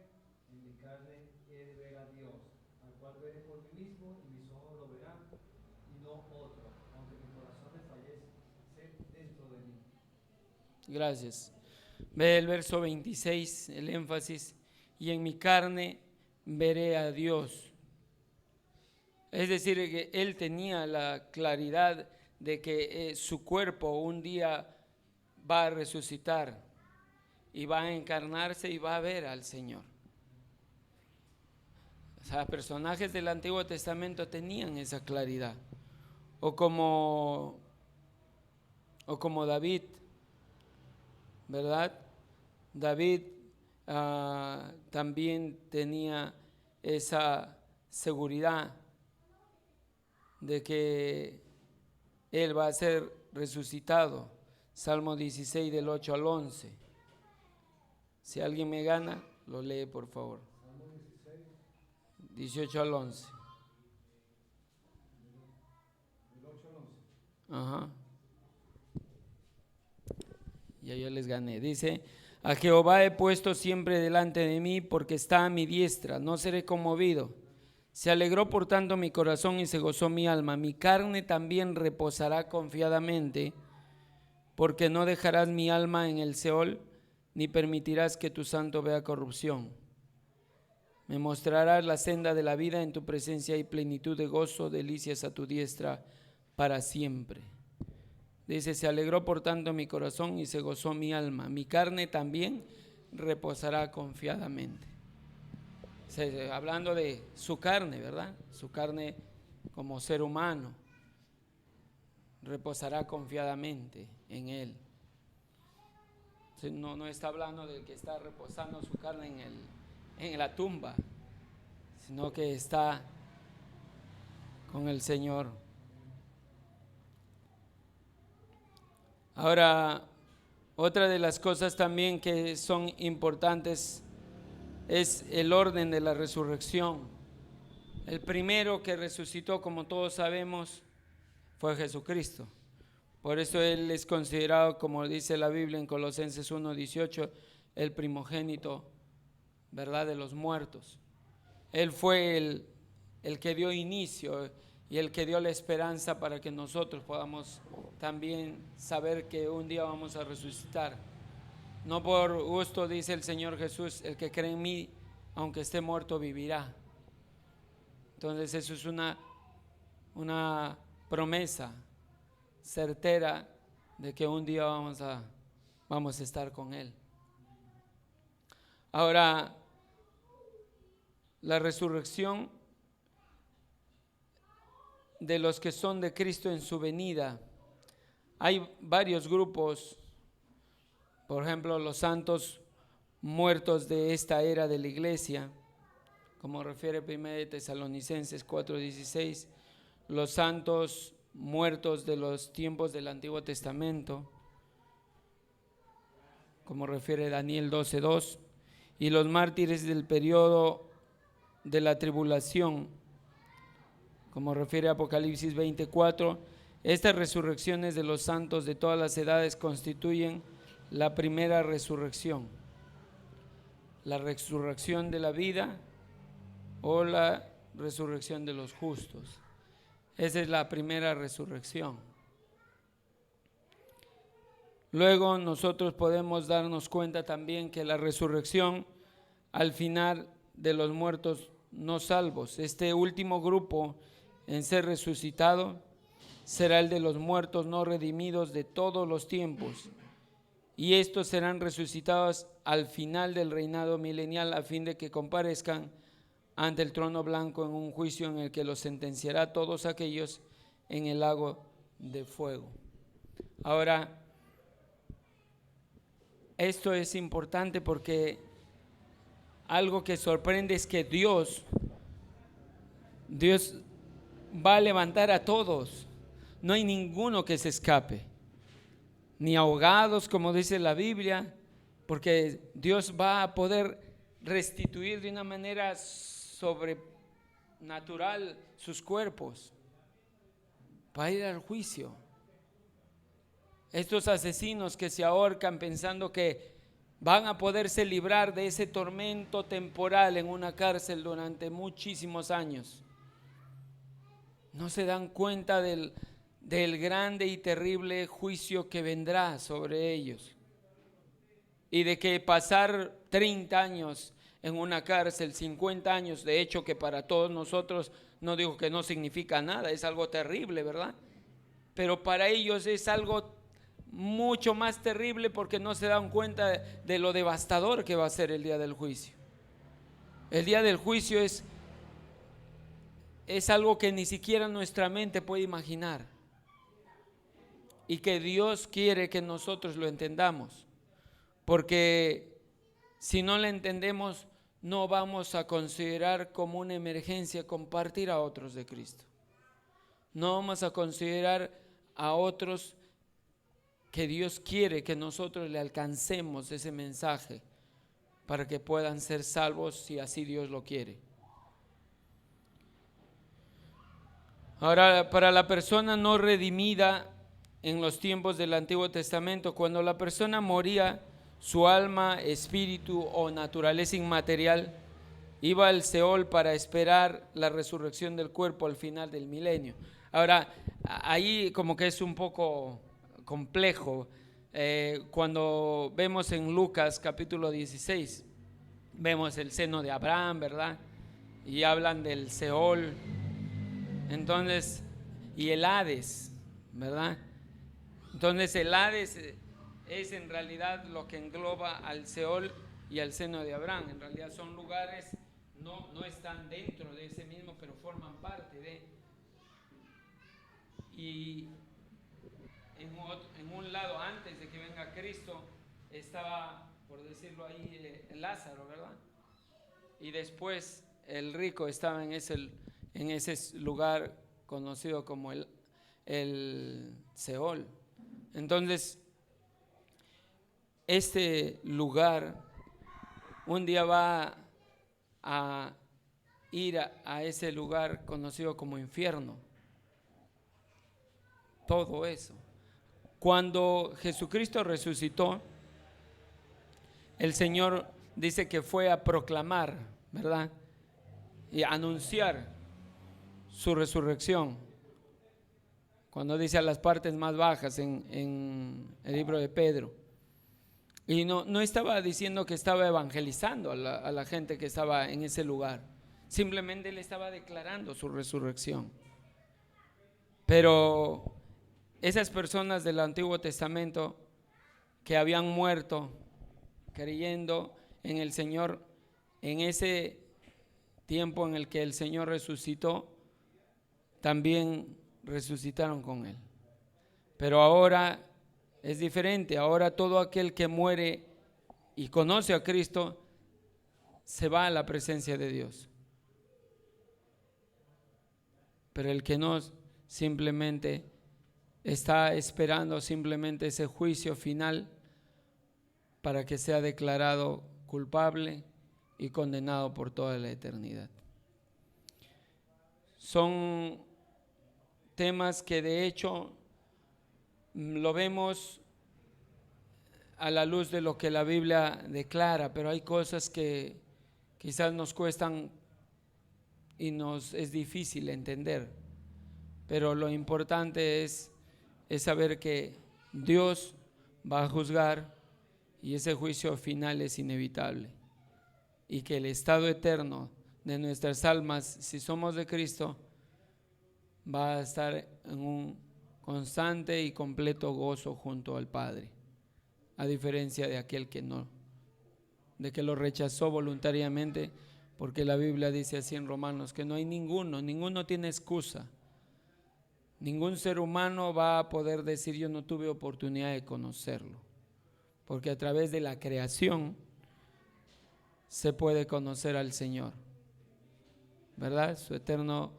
Speaker 2: en mi carne he de ver a Dios, al cual veré por mí mismo y mis ojos lo verán y no otro, aunque mi corazón desfallece dentro de mí.
Speaker 1: Gracias. Ve el verso 26, el énfasis, y en mi carne veré a Dios. Es decir, que él tenía la claridad de que su cuerpo un día va a resucitar y va a encarnarse y va a ver al Señor. O sea, personajes del Antiguo Testamento tenían esa claridad. O como David, ¿verdad? David también tenía esa seguridad de que él va a ser resucitado. Salmo 16 del 8 al 11. Si alguien me gana, lo lee por favor.
Speaker 2: Salmo 16,
Speaker 1: 18 al 11.
Speaker 2: del 8 al 11.
Speaker 1: Ajá. Ya yo les gané. Dice: a Jehová he puesto siempre delante de mí, porque está a mi diestra, no seré conmovido. Se alegró por tanto mi corazón y se gozó mi alma. Mi carne también reposará confiadamente, porque no dejarás mi alma en el Seol, ni permitirás que tu santo vea corrupción. Me mostrarás la senda de la vida, en tu presencia hay plenitud de gozo, delicias a tu diestra para siempre. Dice: se alegró por tanto mi corazón y se gozó mi alma. Mi carne también reposará confiadamente. Hablando de su carne, ¿verdad? Su carne como ser humano reposará confiadamente en él. No está hablando del que está reposando su carne en la tumba, sino que está con el Señor. Ahora, otra de las cosas también que son importantes es el orden de la resurrección. El primero que resucitó, como todos sabemos, fue Jesucristo. Por eso Él es considerado, como dice la Biblia en Colosenses 1:18, el primogénito, ¿verdad?, de los muertos. Él fue el que dio inicio y el que dio la esperanza para que nosotros podamos también saber que un día vamos a resucitar. No por gusto, dice el Señor Jesús, el que cree en mí, aunque esté muerto, vivirá. Entonces eso es una promesa certera de que un día vamos a estar con Él. Ahora, la resurrección de los que son de Cristo en su venida. Hay varios grupos, por ejemplo, los santos muertos de esta era de la iglesia, como refiere 1 Tesalonicenses 4:16, los santos muertos de los tiempos del Antiguo Testamento, como refiere Daniel 12:2, y los mártires del periodo de la tribulación, como refiere Apocalipsis 20:4. Estas resurrecciones de los santos de todas las edades constituyen la primera resurrección, la resurrección de la vida o la resurrección de los justos. Esa es la primera resurrección. Luego nosotros podemos darnos cuenta también que la resurrección al final de los muertos no salvos, este último grupo en ser resucitado será el de los muertos no redimidos de todos los tiempos, y estos serán resucitados al final del reinado milenial, a fin de que comparezcan ante el trono blanco en un juicio en el que los sentenciará a todos aquellos en el lago de fuego. Ahora, esto es importante porque algo que sorprende es que Dios va a levantar a todos. No hay ninguno que se escape, ni ahogados, como dice la Biblia, porque Dios va a poder restituir de una manera sobrenatural sus cuerpos para ir al juicio. Estos asesinos que se ahorcan pensando que van a poderse librar de ese tormento temporal en una cárcel durante muchísimos años, no se dan cuenta del grande y terrible juicio que vendrá sobre ellos, y de que pasar 30 años en una cárcel, 50 años, de hecho que para todos nosotros, no digo que no significa nada, es algo terrible, ¿verdad? Pero para ellos es algo mucho más terrible porque no se dan cuenta de lo devastador que va a ser el día del juicio. El día del juicio es algo que ni siquiera nuestra mente puede imaginar, y que Dios quiere que nosotros lo entendamos, porque si no lo entendemos no vamos a considerar como una emergencia compartir a otros de Cristo. No vamos a considerar a otros que Dios quiere que nosotros le alcancemos ese mensaje para que puedan ser salvos si así Dios lo quiere. Ahora, para la persona no redimida en los tiempos del Antiguo Testamento, cuando la persona moría, su alma, espíritu o naturaleza inmaterial iba al Seol para esperar la resurrección del cuerpo al final del milenio. Ahora, ahí como que es un poco complejo. Cuando vemos en Lucas capítulo 16, vemos el seno de Abraham, ¿verdad? Y hablan del Seol, entonces, y el Hades, ¿verdad? Entonces el Hades es en realidad lo que engloba al Seol y al seno de Abraham. En realidad son lugares, no están dentro de ese mismo, pero forman parte de. Y en un lado, antes de que venga Cristo, estaba, por decirlo ahí, Lázaro, ¿verdad? Y después el rico estaba en ese lugar conocido como el Seol. Entonces, este lugar un día va a ir a ese lugar conocido como infierno. Todo eso. Cuando Jesucristo resucitó, el Señor dice que fue a proclamar, ¿verdad? Y a anunciar su resurrección. Cuando dice a las partes más bajas en el libro de Pedro. Y no estaba diciendo que estaba evangelizando a la gente que estaba en ese lugar. Simplemente él estaba declarando su resurrección. Pero esas personas del Antiguo Testamento que habían muerto creyendo en el Señor, en ese tiempo en el que el Señor resucitó, también resucitaron con Él. Pero ahora es diferente. Ahora todo aquel que muere y conoce a Cristo se va a la presencia de Dios. Pero el que no, simplemente está esperando simplemente ese juicio final para que sea declarado culpable y condenado por toda la eternidad. Son temas que de hecho lo vemos a la luz de lo que la Biblia declara, pero hay cosas que quizás nos cuestan y nos es difícil entender. Pero lo importante es saber que Dios va a juzgar y ese juicio final es inevitable. Y que el estado eterno de nuestras almas, si somos de Cristo, va a estar en un constante y completo gozo junto al Padre, a diferencia de aquel que no, de que lo rechazó voluntariamente, porque la Biblia dice así en Romanos, que no hay ninguno tiene excusa. Ningún ser humano va a poder decir yo no tuve oportunidad de conocerlo, porque a través de la creación se puede conocer al Señor, ¿verdad? Su eterno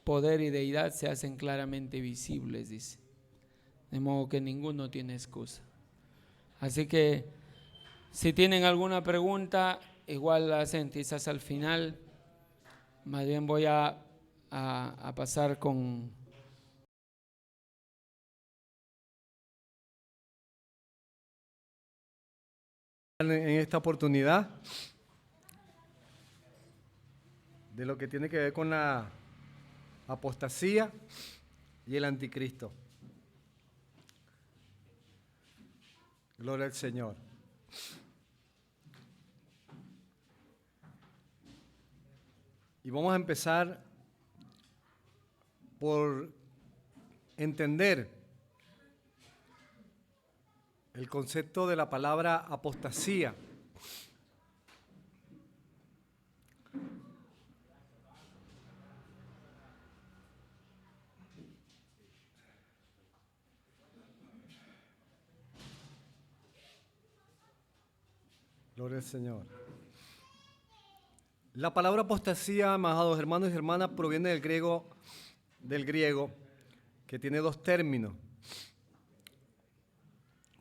Speaker 1: poder y deidad se hacen claramente visibles, dice. De modo que ninguno tiene excusa. Así que si tienen alguna pregunta, igual la hacen quizás al final. Más bien voy a pasar con
Speaker 3: en esta oportunidad de lo que tiene que ver con la apostasía y el anticristo. Gloria al Señor. Y vamos a empezar por entender el concepto de la palabra apostasía. Gloria al Señor. La palabra apostasía, amados hermanos y hermanas, proviene del griego, que tiene dos términos,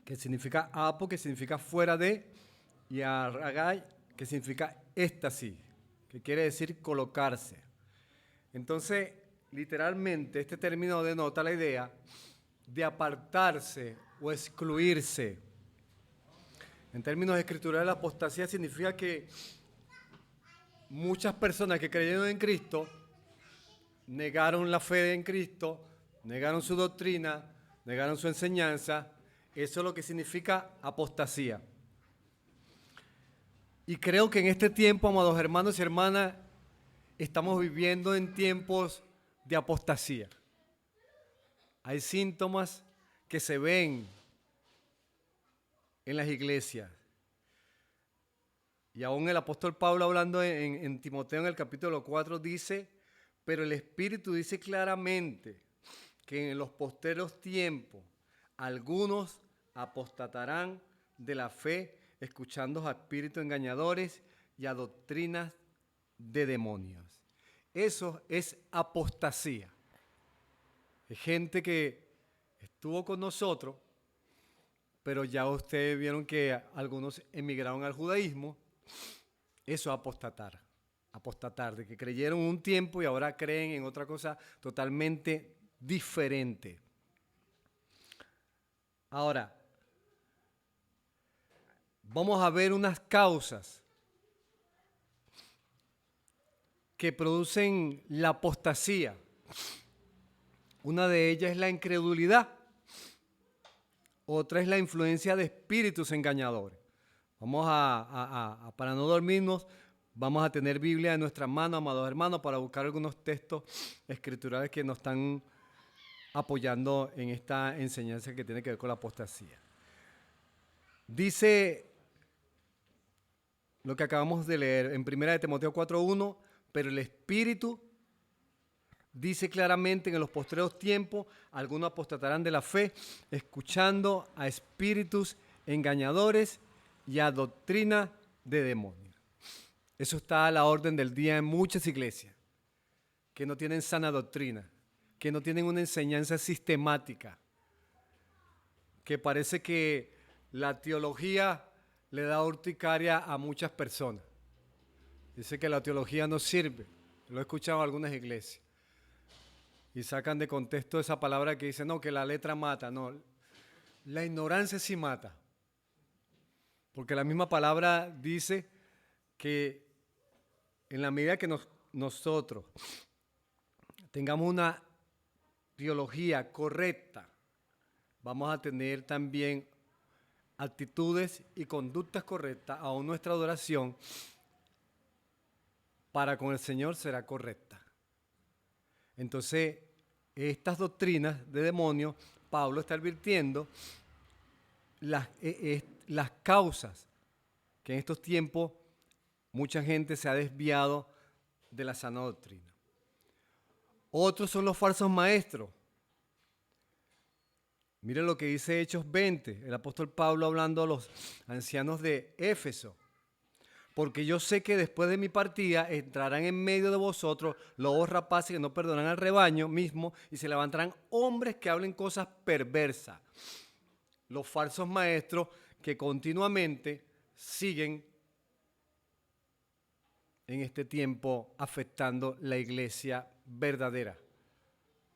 Speaker 3: que significa apo, que significa fuera de, y arragai, que significa éxtasis, que quiere decir colocarse. Entonces, literalmente, este término denota la idea de apartarse o excluirse. En términos escriturales, la apostasía significa que muchas personas que creyeron en Cristo negaron la fe en Cristo, negaron su doctrina, negaron su enseñanza. Eso es lo que significa apostasía. Y creo que en este tiempo, amados hermanos y hermanas, estamos viviendo en tiempos de apostasía. Hay síntomas que se ven en las iglesias. Y aún el apóstol Pablo, hablando en Timoteo en el capítulo 4, dice, pero el Espíritu dice claramente que en los posteros tiempos algunos apostatarán de la fe, escuchando a espíritus engañadores y a doctrinas de demonios. Eso es apostasía. Es gente que estuvo con nosotros, pero ya ustedes vieron que algunos emigraron al judaísmo. Eso es apostatar. apostatar, de que creyeron un tiempo y ahora creen en otra cosa totalmente diferente. Ahora, vamos a ver unas causas que producen la apostasía. Una de ellas es la incredulidad. Otra es la influencia de espíritus engañadores. Vamos para no dormirnos, vamos a tener Biblia en nuestras manos, amados hermanos, para buscar algunos textos escriturales que nos están apoyando en esta enseñanza que tiene que ver con la apostasía. Dice lo que acabamos de leer en 1 Timoteo 4:1, pero el Espíritu dice claramente que en los postreros tiempos algunos apostatarán de la fe, escuchando a espíritus engañadores y a doctrina de demonios. Eso está a la orden del día en muchas iglesias que no tienen sana doctrina, que no tienen una enseñanza sistemática, que parece que la teología le da urticaria a muchas personas. Dice que la teología no sirve. Lo he escuchado en algunas iglesias. Y sacan de contexto esa palabra que dice, no, que la letra mata. No, la ignorancia sí mata. Porque la misma palabra dice que en la medida que nosotros tengamos una teología correcta, vamos a tener también actitudes y conductas correctas, aún nuestra adoración para con el Señor será correcta. Entonces, estas doctrinas de demonios, Pablo está advirtiendo las causas que en estos tiempos mucha gente se ha desviado de la sana doctrina. Otros son los falsos maestros. Miren lo que dice Hechos 20, el apóstol Pablo hablando a los ancianos de Éfeso. Porque yo sé que después de mi partida entrarán en medio de vosotros lobos rapaces que no perdonarán al rebaño mismo y se levantarán hombres que hablen cosas perversas. Los falsos maestros que continuamente siguen en este tiempo afectando la iglesia verdadera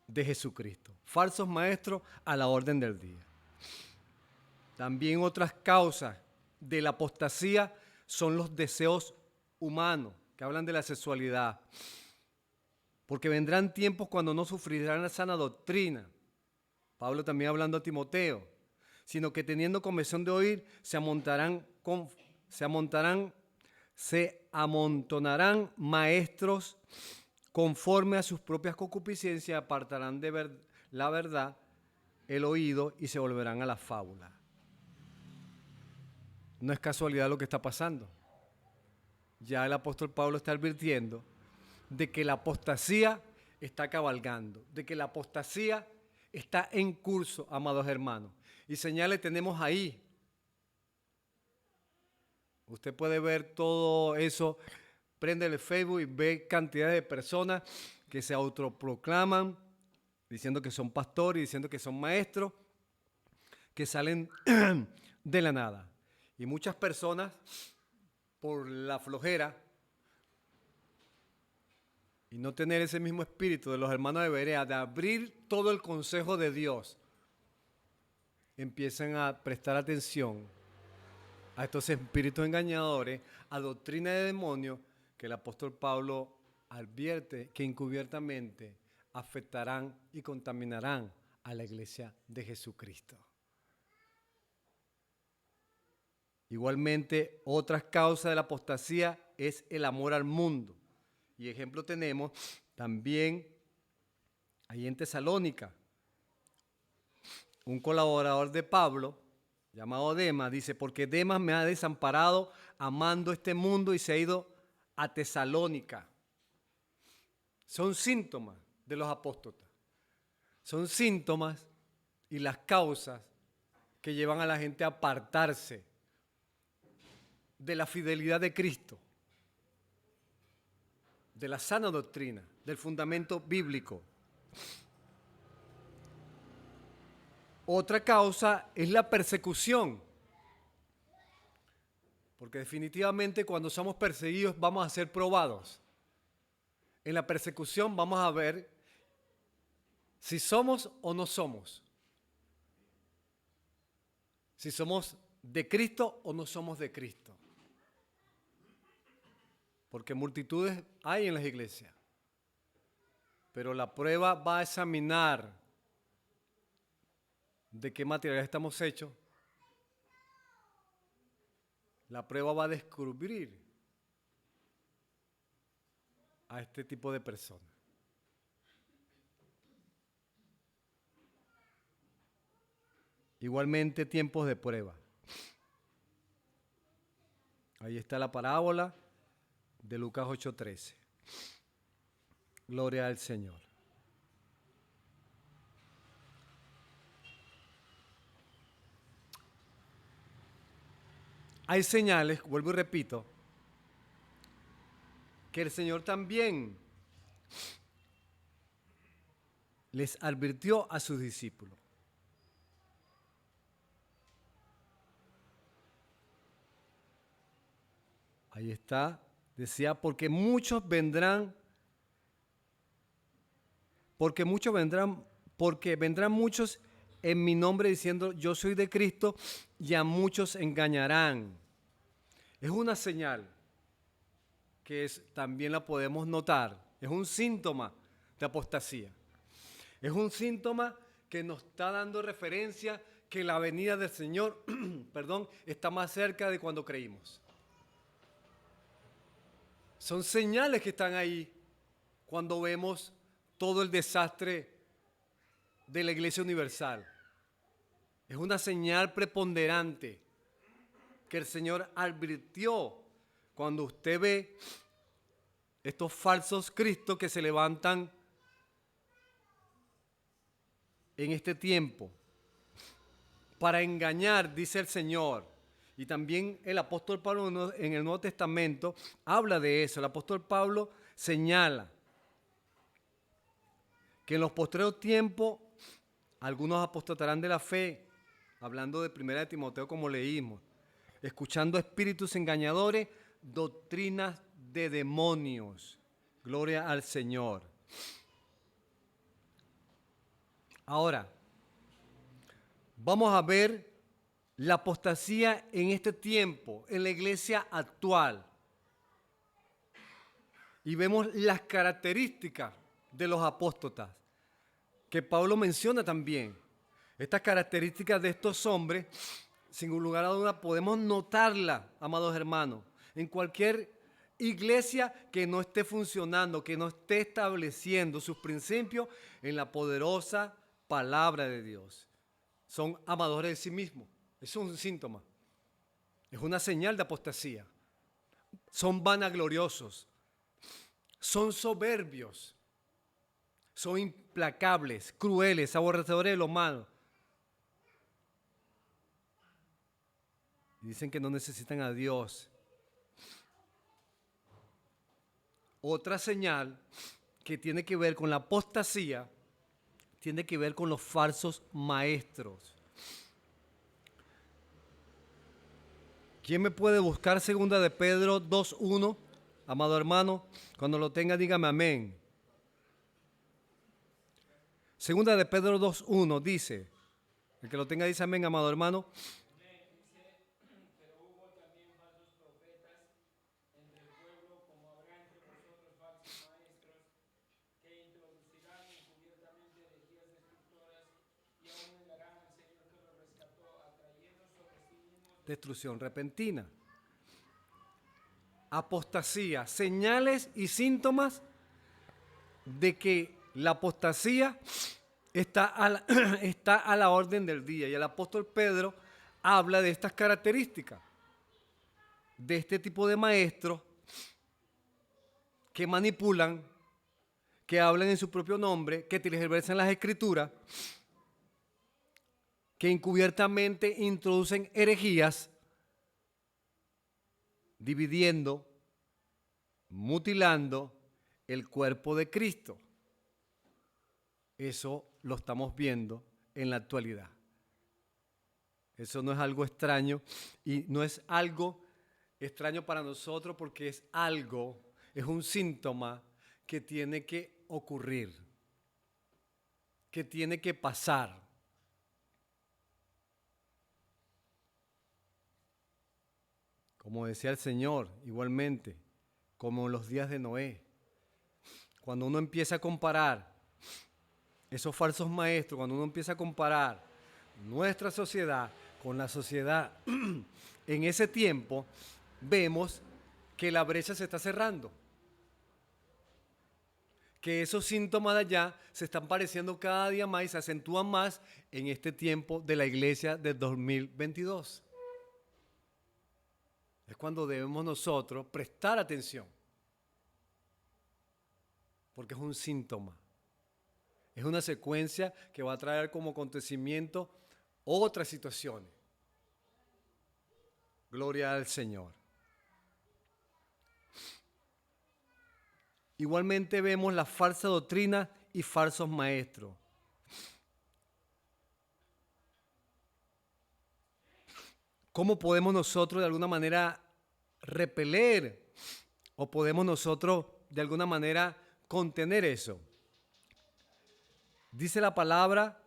Speaker 3: de Jesucristo. Falsos maestros a la orden del día. También otras causas de la apostasía son los deseos humanos, que hablan de la sexualidad. Porque vendrán tiempos cuando no sufrirán la sana doctrina. Pablo también hablando a Timoteo. Sino que teniendo convicción de oír, se amontonarán maestros conforme a sus propias concupiscencias, apartarán de la verdad el oído y se volverán a la fábula. No es casualidad lo que está pasando. Ya el apóstol Pablo está advirtiendo de que la apostasía está cabalgando, de que la apostasía está en curso, amados hermanos. Y señales tenemos ahí. Usted puede ver todo eso, prende el Facebook y ve cantidad de personas que se autoproclaman diciendo que son pastores, diciendo que son maestros, que salen de la nada. Y muchas personas, por la flojera y no tener ese mismo espíritu de los hermanos de Berea, de abrir todo el consejo de Dios, empiezan a prestar atención a estos espíritus engañadores, a doctrina de demonios que el apóstol Pablo advierte que encubiertamente afectarán y contaminarán a la iglesia de Jesucristo. Igualmente, otras causas de la apostasía es el amor al mundo. Y ejemplo tenemos también ahí en Tesalónica. Un colaborador de Pablo, llamado Demas, dice, porque Demas me ha desamparado amando este mundo y se ha ido a Tesalónica. Son síntomas de los apóstatas. Son síntomas y las causas que llevan a la gente a apartarse de la fidelidad de Cristo, de la sana doctrina, del fundamento bíblico. Otra causa es la persecución, porque definitivamente cuando somos perseguidos vamos a ser probados. En la persecución vamos a ver si somos o no somos. Si somos de Cristo o no somos de Cristo. Porque multitudes hay en las iglesias. Pero la prueba va a examinar de qué material estamos hechos. La prueba va a descubrir a este tipo de personas. Igualmente tiempos de prueba. Ahí está la parábola de Lucas 8:13. Gloria al Señor. Hay señales, vuelvo y repito, que el Señor también les advirtió a sus discípulos. Ahí está, decía, porque muchos vendrán muchos en mi nombre diciendo yo soy de Cristo y a muchos engañarán. Es una señal que también la podemos notar, es un síntoma de apostasía. Es un síntoma que nos está dando referencia que la venida del Señor, está más cerca de cuando creímos. Son señales que están ahí cuando vemos todo el desastre de la Iglesia Universal. Es una señal preponderante que el Señor advirtió cuando usted ve estos falsos cristos que se levantan en este tiempo para engañar, dice el Señor. Y también el apóstol Pablo en el Nuevo Testamento habla de eso. El apóstol Pablo señala que en los postreros tiempos algunos apostatarán de la fe, hablando de 1 Timoteo como leímos, escuchando espíritus engañadores, doctrinas de demonios. Gloria al Señor. Ahora, vamos a ver la apostasía en este tiempo, en la iglesia actual. Y vemos las características de los apóstatas, que Pablo menciona también. Estas características de estos hombres, sin lugar a duda, podemos notarlas, amados hermanos, en cualquier iglesia que no esté funcionando, que no esté estableciendo sus principios en la poderosa palabra de Dios. Son amadores de sí mismos. Es un síntoma. Es una señal de apostasía. Son vanagloriosos. Son soberbios. Son implacables, crueles, aborrecedores de lo malo. Y dicen que no necesitan a Dios. Otra señal que tiene que ver con la apostasía tiene que ver con los falsos maestros. ¿Quién me puede buscar 2 de Pedro 2:1? Amado hermano, cuando lo tenga dígame amén. 2 de Pedro 2:1 dice, el que lo tenga dice amén, amado hermano.
Speaker 1: Pero hubo también falsos profetas entre el pueblo, como habrá entre vosotros falsos maestros, que introducirán encubiertamente herejías destructoras y aún negarán al Señor que los rescató, atrayendo sobre sí mismos
Speaker 3: Destrucción repentina. Apostasía, señales y síntomas de que la apostasía está a la orden del día. Y el apóstol Pedro habla de estas características, de este tipo de maestros que manipulan, que hablan en su propio nombre, que tergiversan las escrituras, que encubiertamente introducen herejías, dividiendo, mutilando el cuerpo de Cristo. Eso lo estamos viendo en la actualidad. Eso no es algo extraño y no es algo extraño para nosotros porque es un síntoma que tiene que ocurrir, que tiene que pasar. Como decía el Señor, igualmente, como en los días de Noé. Cuando uno empieza a comparar esos falsos maestros, cuando uno empieza a comparar nuestra sociedad con la sociedad en ese tiempo, vemos que la brecha se está cerrando. Que esos síntomas de allá se están pareciendo cada día más y se acentúan más en este tiempo de la iglesia del 2022. Es cuando debemos nosotros prestar atención, porque es un síntoma, es una secuencia que va a traer como acontecimiento otras situaciones. Gloria al Señor. Igualmente vemos la falsa doctrina y falsos maestros. ¿Cómo podemos nosotros de alguna manera repeler o podemos nosotros de alguna manera contener eso? Dice la palabra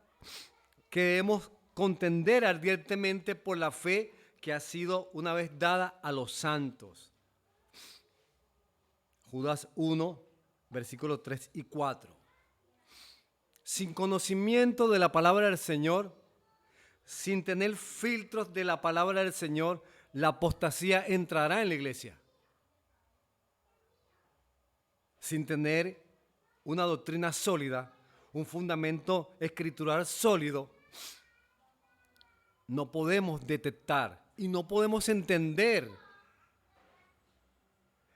Speaker 3: que debemos contender ardientemente por la fe que ha sido una vez dada a los santos. Judas 1, versículos 3 y 4. Sin conocimiento de la palabra del Señor, sin tener filtros de la palabra del Señor, la apostasía entrará en la iglesia. Sin tener una doctrina sólida, un fundamento escritural sólido, no podemos detectar y no podemos entender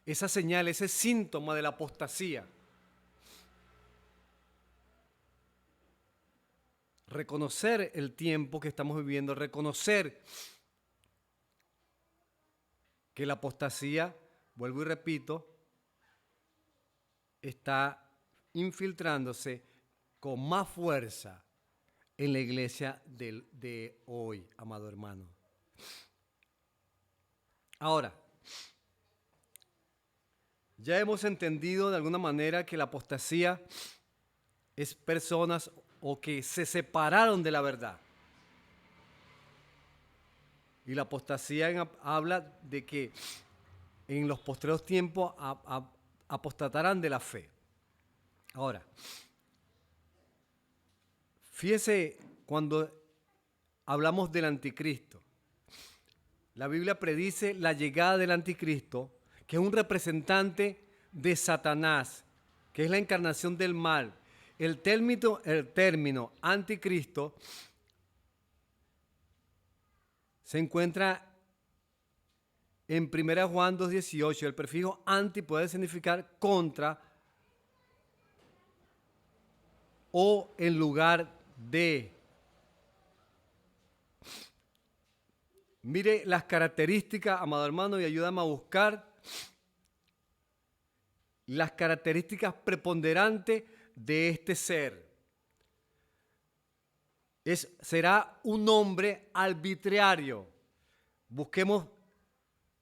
Speaker 3: esa señal, ese síntoma de la apostasía. Reconocer el tiempo que estamos viviendo, reconocer que la apostasía, vuelvo y repito, está infiltrándose con más fuerza en la iglesia de hoy, amado hermano. Ahora, ya hemos entendido de alguna manera que la apostasía es personas o que se separaron de la verdad. Y la apostasía habla de que en los postreros tiempos apostatarán de la fe. Ahora, fíjese cuando hablamos del anticristo. La Biblia predice la llegada del anticristo, que es un representante de Satanás, que es la encarnación del mal. El término anticristo se encuentra en 1 Juan 2:18. El prefijo anti puede significar contra o en lugar de. Mire las características, amado hermano, y ayúdame a buscar las características preponderantes de este ser. Será un hombre arbitrario. Busquemos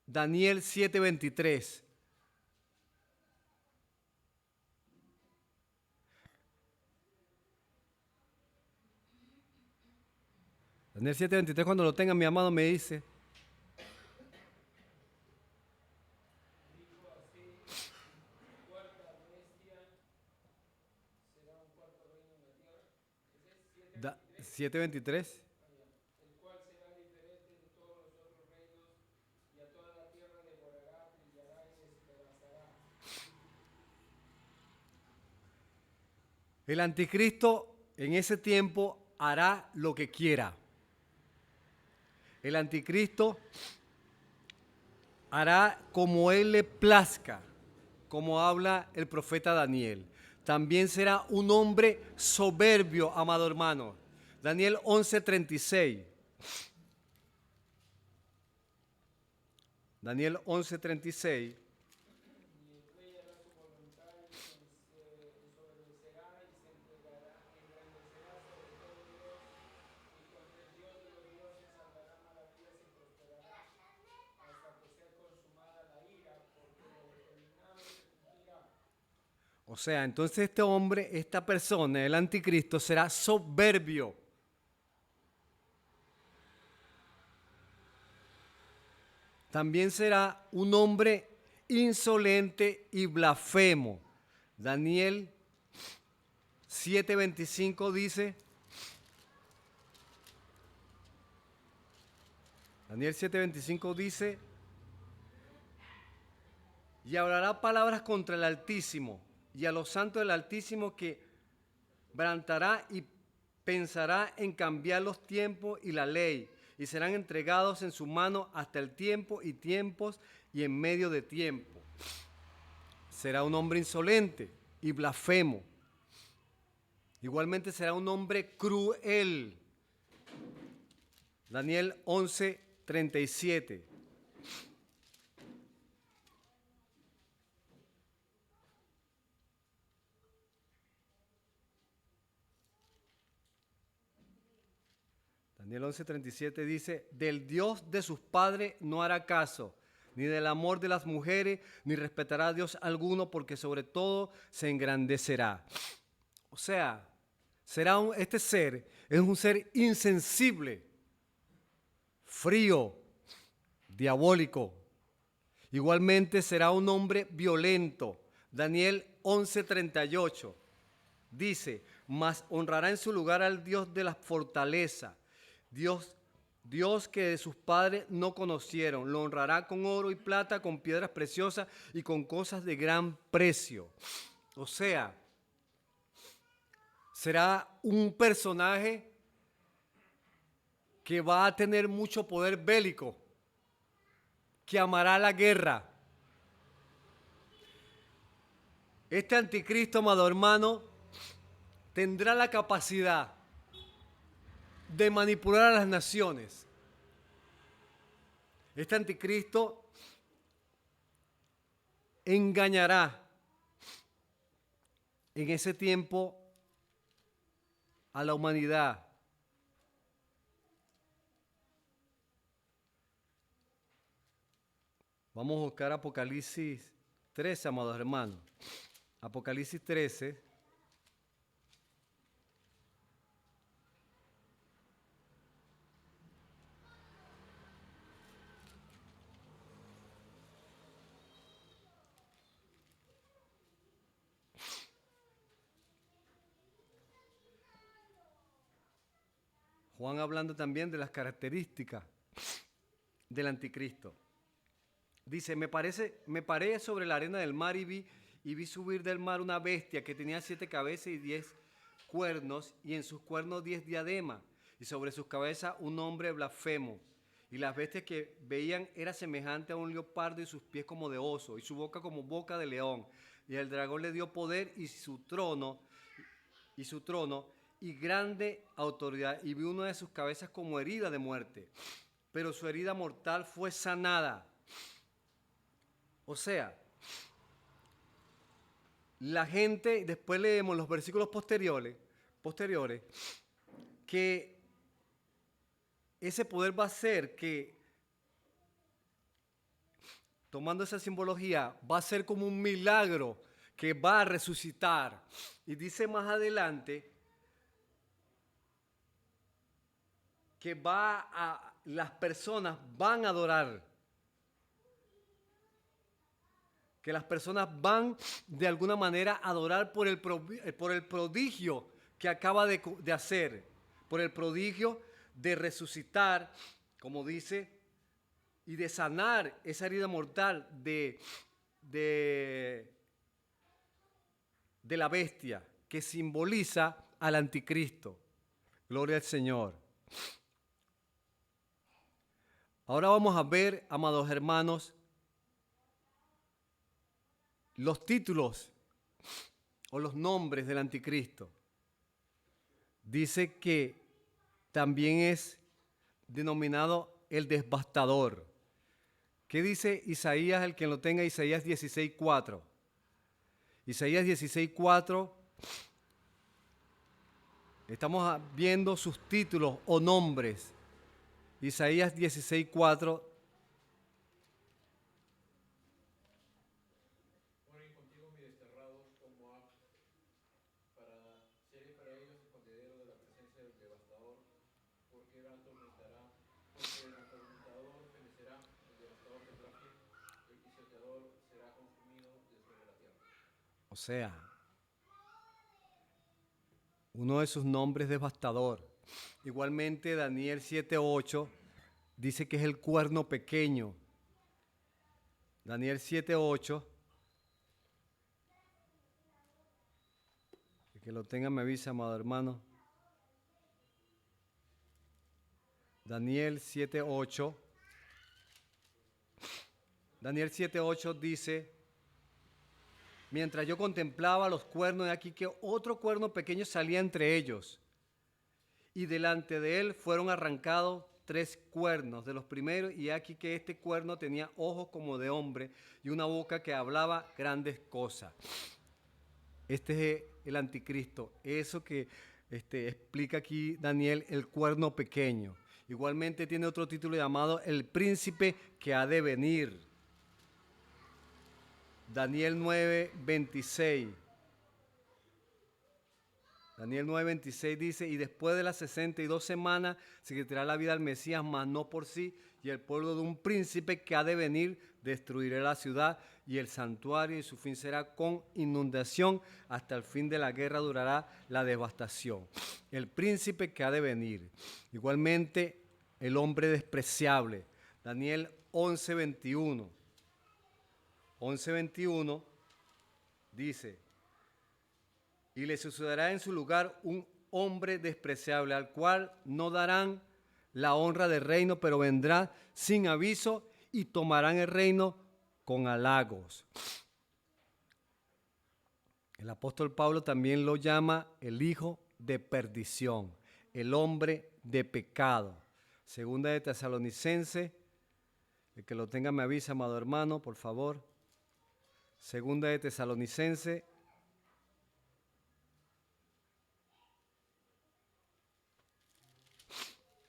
Speaker 3: Daniel 7:23. Daniel 7:23, cuando lo tenga mi amado me dice.
Speaker 1: Dijo así, cuarta bestia será un cuarto reino en la tierra. ¿Ese es
Speaker 3: 7:23.
Speaker 1: el cual será diferente de todos los otros reinos y a toda la tierra devorará, brillará y despedazará.
Speaker 3: El anticristo en ese tiempo hará lo que quiera. El anticristo hará como él le plazca, como habla el profeta Daniel. También será un hombre soberbio, amado hermano. Daniel 11:36. Daniel 11:36. O sea, entonces este hombre, esta persona, el anticristo, será soberbio. También será un hombre insolente y blasfemo. Daniel 7:25 dice, Daniel 7:25 dice, y hablará palabras contra el Altísimo y a los santos del Altísimo, que bramtará y pensará en cambiar los tiempos y la ley, y serán entregados en su mano hasta el tiempo y tiempos y en medio de tiempo. Será un hombre insolente y blasfemo. Igualmente será un hombre cruel. Daniel 11:37. Daniel 11:37 dice, del Dios de sus padres no hará caso, ni del amor de las mujeres, ni respetará a Dios alguno, porque sobre todo se engrandecerá. O sea, este ser es un ser insensible, frío, diabólico. Igualmente será un hombre violento. Daniel 11:38 dice, mas honrará en su lugar al Dios de la fortaleza, Dios que de sus padres no conocieron. Lo honrará con oro y plata, con piedras preciosas y con cosas de gran precio. O sea, será un personaje que va a tener mucho poder bélico, que amará la guerra. Este anticristo, amado hermano, tendrá la capacidad de manipular a las naciones. Este anticristo engañará en ese tiempo a la humanidad. Vamos a buscar Apocalipsis 13, amados hermanos. Apocalipsis 13. Juan hablando también de las características del anticristo. Dice, me paré sobre la arena del mar y vi subir del mar una bestia que tenía 7 cabezas y 10 cuernos, y en sus cuernos 10 diademas, y sobre sus cabezas un hombre blasfemo. Y las bestias que veían era semejante a un leopardo, y sus pies como de oso, y su boca como boca de león. Y el dragón le dio poder y su trono y grande autoridad, y vi una de sus cabezas como herida de muerte, pero su herida mortal fue sanada. O sea, la gente, después leemos los versículos posteriores, que ese poder va a ser que, tomando esa simbología, va a ser como un milagro que va a resucitar. Y dice más adelante que las personas van a adorar. Que las personas van de alguna manera a adorar por el prodigio que acaba de hacer, por el prodigio de resucitar, como dice, y de sanar esa herida mortal de la bestia, que simboliza al anticristo. Gloria al Señor. Ahora vamos a ver, amados hermanos, los títulos o los nombres del anticristo. Dice que también es denominado el devastador. ¿Qué dice Isaías, el que lo tenga? Isaías 16:4. Isaías 16:4. Estamos viendo sus títulos o nombres. Isaías 16:4.
Speaker 4: cualquiera atormentará, porque el atormentador perecerá, el devastador tendrá fin, el pisoteador será consumido de sobre la tierra.
Speaker 3: O sea, uno de sus nombres devastador. Igualmente Daniel 7:8 dice que es el cuerno pequeño. Daniel 7:8. El que lo tenga me avisa, amado hermano. Daniel 7:8. Daniel 7:8 dice: mientras yo contemplaba los cuernos, de aquí que otro cuerno pequeño salía entre ellos, y delante de él fueron arrancados 3 cuernos de los primeros, y aquí que este cuerno tenía ojos como de hombre y una boca que hablaba grandes cosas. Este es el anticristo, eso que explica aquí Daniel, el cuerno pequeño. Igualmente tiene otro título llamado el príncipe que ha de venir. Daniel 9:26. Daniel 9:26 dice: y después de las 62 semanas se quitará la vida al Mesías, mas no por sí, y el pueblo de un príncipe que ha de venir destruirá la ciudad y el santuario, y su fin será con inundación, hasta el fin de la guerra durará la devastación. El príncipe que ha de venir. Igualmente el hombre despreciable. Daniel 11:21. 11:21 dice: y le sucederá en su lugar un hombre despreciable, al cual no darán la honra del reino, pero vendrá sin aviso y tomarán el reino con halagos. El apóstol Pablo también lo llama el hijo de perdición, el hombre de pecado. Segunda de Tesalonicenses, el que lo tenga me avisa, amado hermano, por favor. Segunda de Tesalonicenses.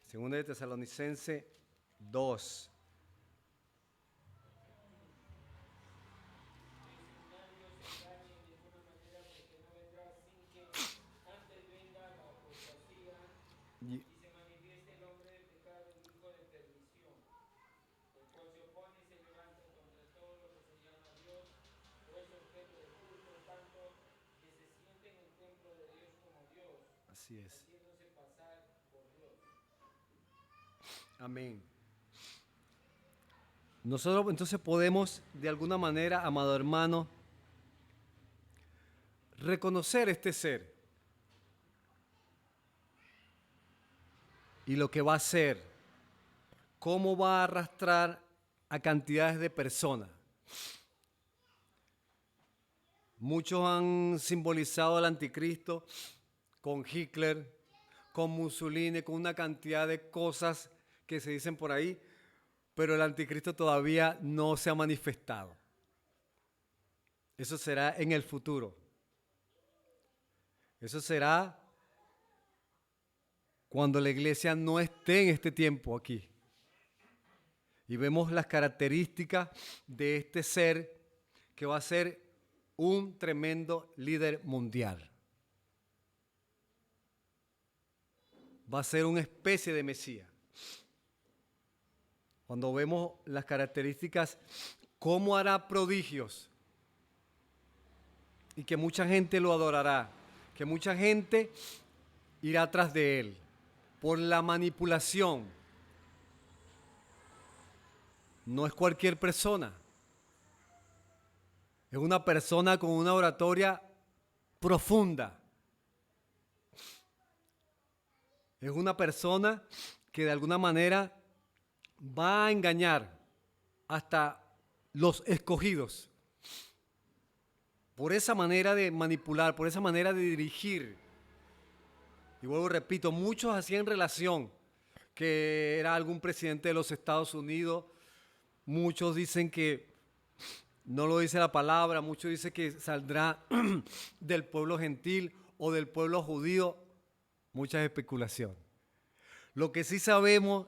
Speaker 3: Segunda de Tesalonicenses 2. Y
Speaker 1: se manifieste el hombre de pecado, el hijo de perdición, el cual se opone y se levanta contra todo lo que se llama Dios, o es objeto de culto, tanto que se siente en el templo de Dios como Dios,
Speaker 3: así es.
Speaker 1: haciéndose pasar por Dios.
Speaker 3: Amén. Nosotros entonces podemos, de alguna manera, amado hermano, reconocer este ser y lo que va a hacer, cómo va a arrastrar a cantidades de personas. Muchos han simbolizado al anticristo con Hitler, con Mussolini, con una cantidad de cosas que se dicen por ahí, pero el anticristo todavía no se ha manifestado. Eso será en el futuro. Eso será cuando la iglesia no esté en este tiempo aquí. Y vemos las características de este ser que va a ser un tremendo líder mundial. Va a ser una especie de Mesías. Cuando vemos las características, cómo hará prodigios y que mucha gente lo adorará, que mucha gente irá tras de él por la manipulación. No es cualquier persona. Es una persona con una oratoria profunda. Es una persona que de alguna manera va a engañar hasta los escogidos. Por esa manera de manipular, por esa manera de dirigir. Y vuelvo, repito, muchos hacían relación que era algún presidente de los Estados Unidos. Muchos dicen que no lo dice la palabra, muchos dicen que saldrá del pueblo gentil o del pueblo judío. Muchas especulaciones. Lo que sí sabemos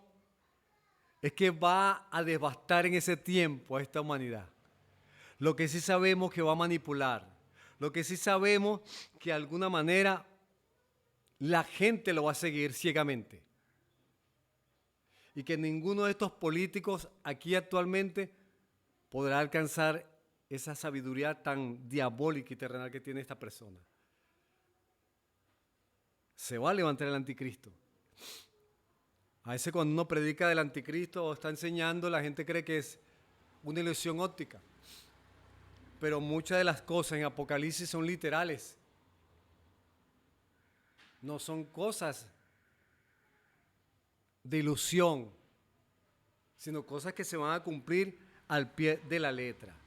Speaker 3: es que va a devastar en ese tiempo a esta humanidad. Lo que sí sabemos que va a manipular. Lo que sí sabemos que de alguna manera la gente lo va a seguir ciegamente. y que ninguno de estos políticos aquí actualmente podrá alcanzar esa sabiduría tan diabólica y terrenal que tiene esta persona. Se va a levantar el anticristo. A veces cuando uno predica del anticristo o está enseñando, la gente cree que es una ilusión óptica. Pero muchas de las cosas en Apocalipsis son literales. No son cosas de ilusión, sino cosas que se van a cumplir al pie de la letra.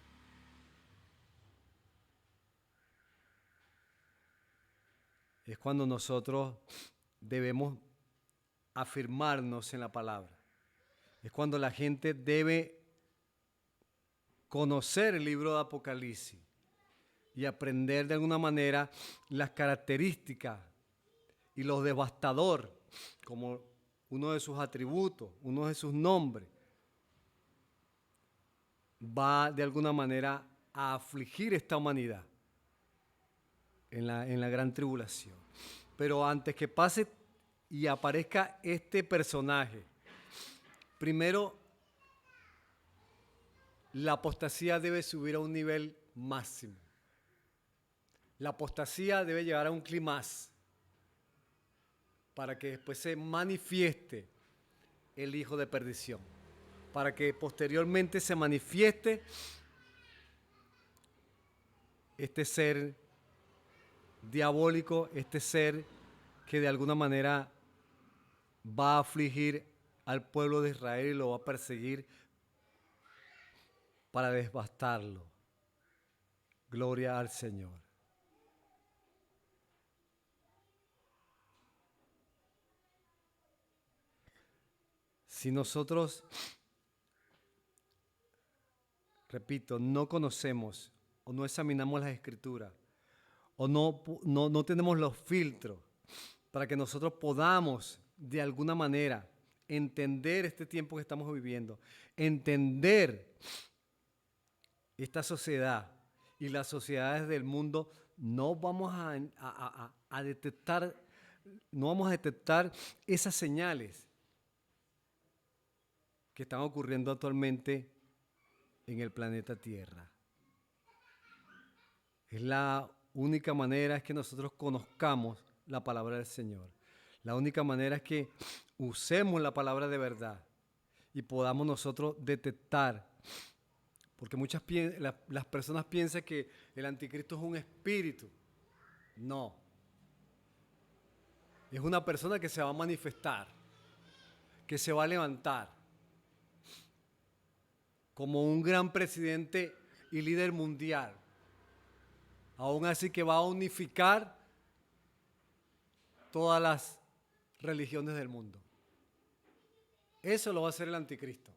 Speaker 3: Es cuando nosotros debemos afirmarnos en la palabra. Es cuando la gente debe conocer el libro de Apocalipsis y aprender de alguna manera las características y lo devastador como uno de sus atributos, uno de sus nombres, va de alguna manera a afligir esta humanidad en la gran tribulación. Pero antes que pase y aparezca este personaje, primero la apostasía debe subir a un nivel máximo. La apostasía debe llegar a un clímax para que después se manifieste el hijo de perdición, para que posteriormente se manifieste este ser diabólico, este ser que de alguna manera va a afligir al pueblo de Israel y lo va a perseguir para devastarlo. Gloria al Señor. Si nosotros, repito, no conocemos o no examinamos las Escrituras o no tenemos los filtros para que nosotros podamos de alguna manera entender este tiempo que estamos viviendo, entender esta sociedad y las sociedades del mundo, no vamos a detectar esas señales que están ocurriendo actualmente en el planeta Tierra. Es la única manera es que nosotros conozcamos la palabra del Señor. La única manera es que usemos la palabra de verdad y podamos nosotros detectar. Porque las personas piensan que el anticristo es un espíritu. No. Es una persona que se va a manifestar, que se va a levantar como un gran presidente y líder mundial. Aún así que va a unificar todas las religiones del mundo. Eso lo va a hacer el anticristo.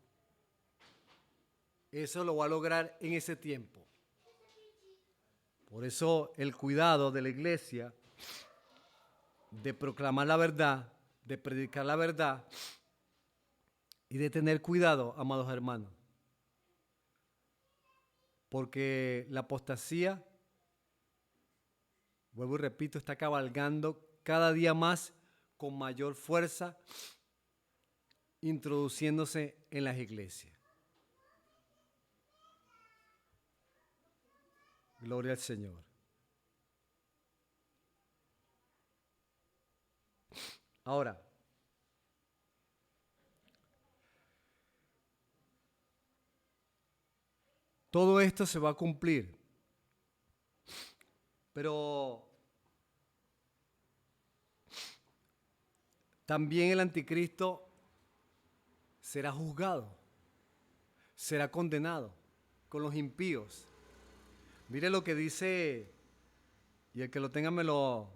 Speaker 3: Eso lo va a lograr en ese tiempo. Por eso el cuidado de la iglesia de proclamar la verdad, de predicar la verdad y de tener cuidado, amados hermanos. Porque la apostasía, vuelvo y repito, está cabalgando cada día más con mayor fuerza, introduciéndose en las iglesias. Gloria al Señor. Ahora, todo esto se va a cumplir, pero también el anticristo será juzgado, será condenado con los impíos. Mire lo que dice, y el que lo tenga me lo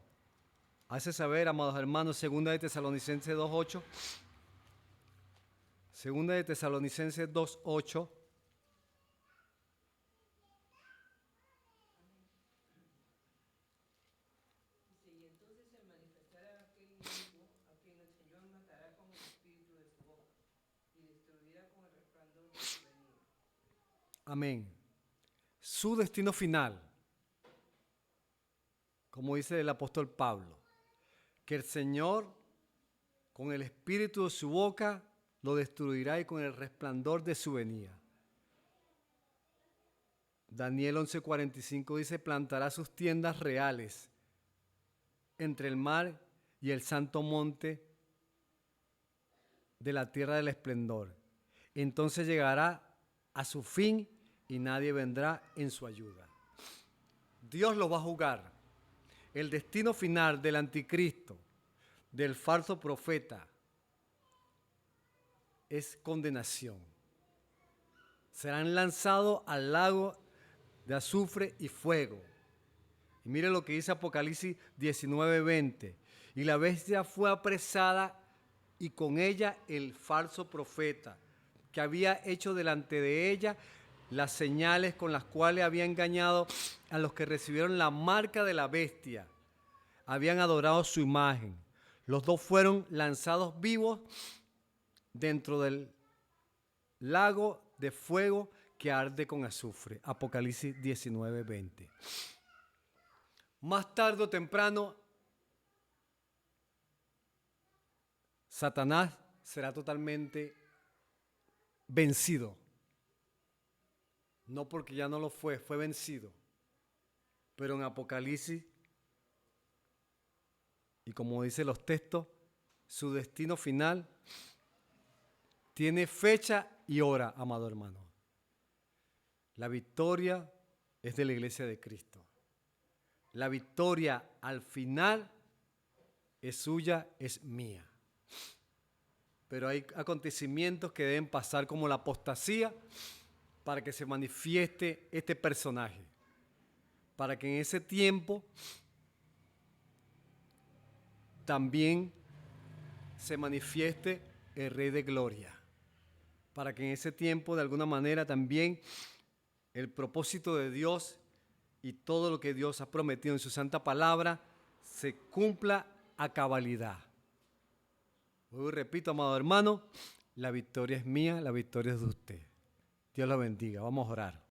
Speaker 3: hace saber, amados hermanos, 2 de Tesalonicenses 2:8. 2 de Tesalonicenses 2:8.
Speaker 5: Y entonces se manifestará aquel enemigo a quien el Señor matará con el espíritu de su boca y destruirá con el resplandor de su venida.
Speaker 3: Amén. Su destino final, como dice el apóstol Pablo, que el Señor con el espíritu de su boca lo destruirá y con el resplandor de su venida. Daniel 11:45 dice, plantará sus tiendas reales entre el mar y el santo monte de la tierra del esplendor. Entonces llegará a su fin y nadie vendrá en su ayuda. Dios lo va a juzgar. El destino final del anticristo, del falso profeta, es condenación. Serán lanzados al lago de azufre y fuego. Y mire lo que dice Apocalipsis 19:20. Y la bestia fue apresada y con ella el falso profeta, que había hecho delante de ella las señales con las cuales había engañado a los que recibieron la marca de la bestia. Habían adorado su imagen. Los dos fueron lanzados vivos dentro del lago de fuego que arde con azufre. Apocalipsis 19:20. Más tarde o temprano, Satanás será totalmente vencido. No porque ya no lo fue, fue vencido. Pero en Apocalipsis, y como dicen los textos, su destino final tiene fecha y hora, amado hermano. La victoria es de la iglesia de Cristo. La victoria al final es suya, es mía. Pero hay acontecimientos que deben pasar como la apostasía para que se manifieste este personaje. Para que en ese tiempo también se manifieste el Rey de Gloria. Para que en ese tiempo de alguna manera también el propósito de Dios y todo lo que Dios ha prometido en su santa palabra se cumpla a cabalidad. Hoy repito, amado hermano, la victoria es mía, la victoria es de usted. Dios lo bendiga. Vamos a orar.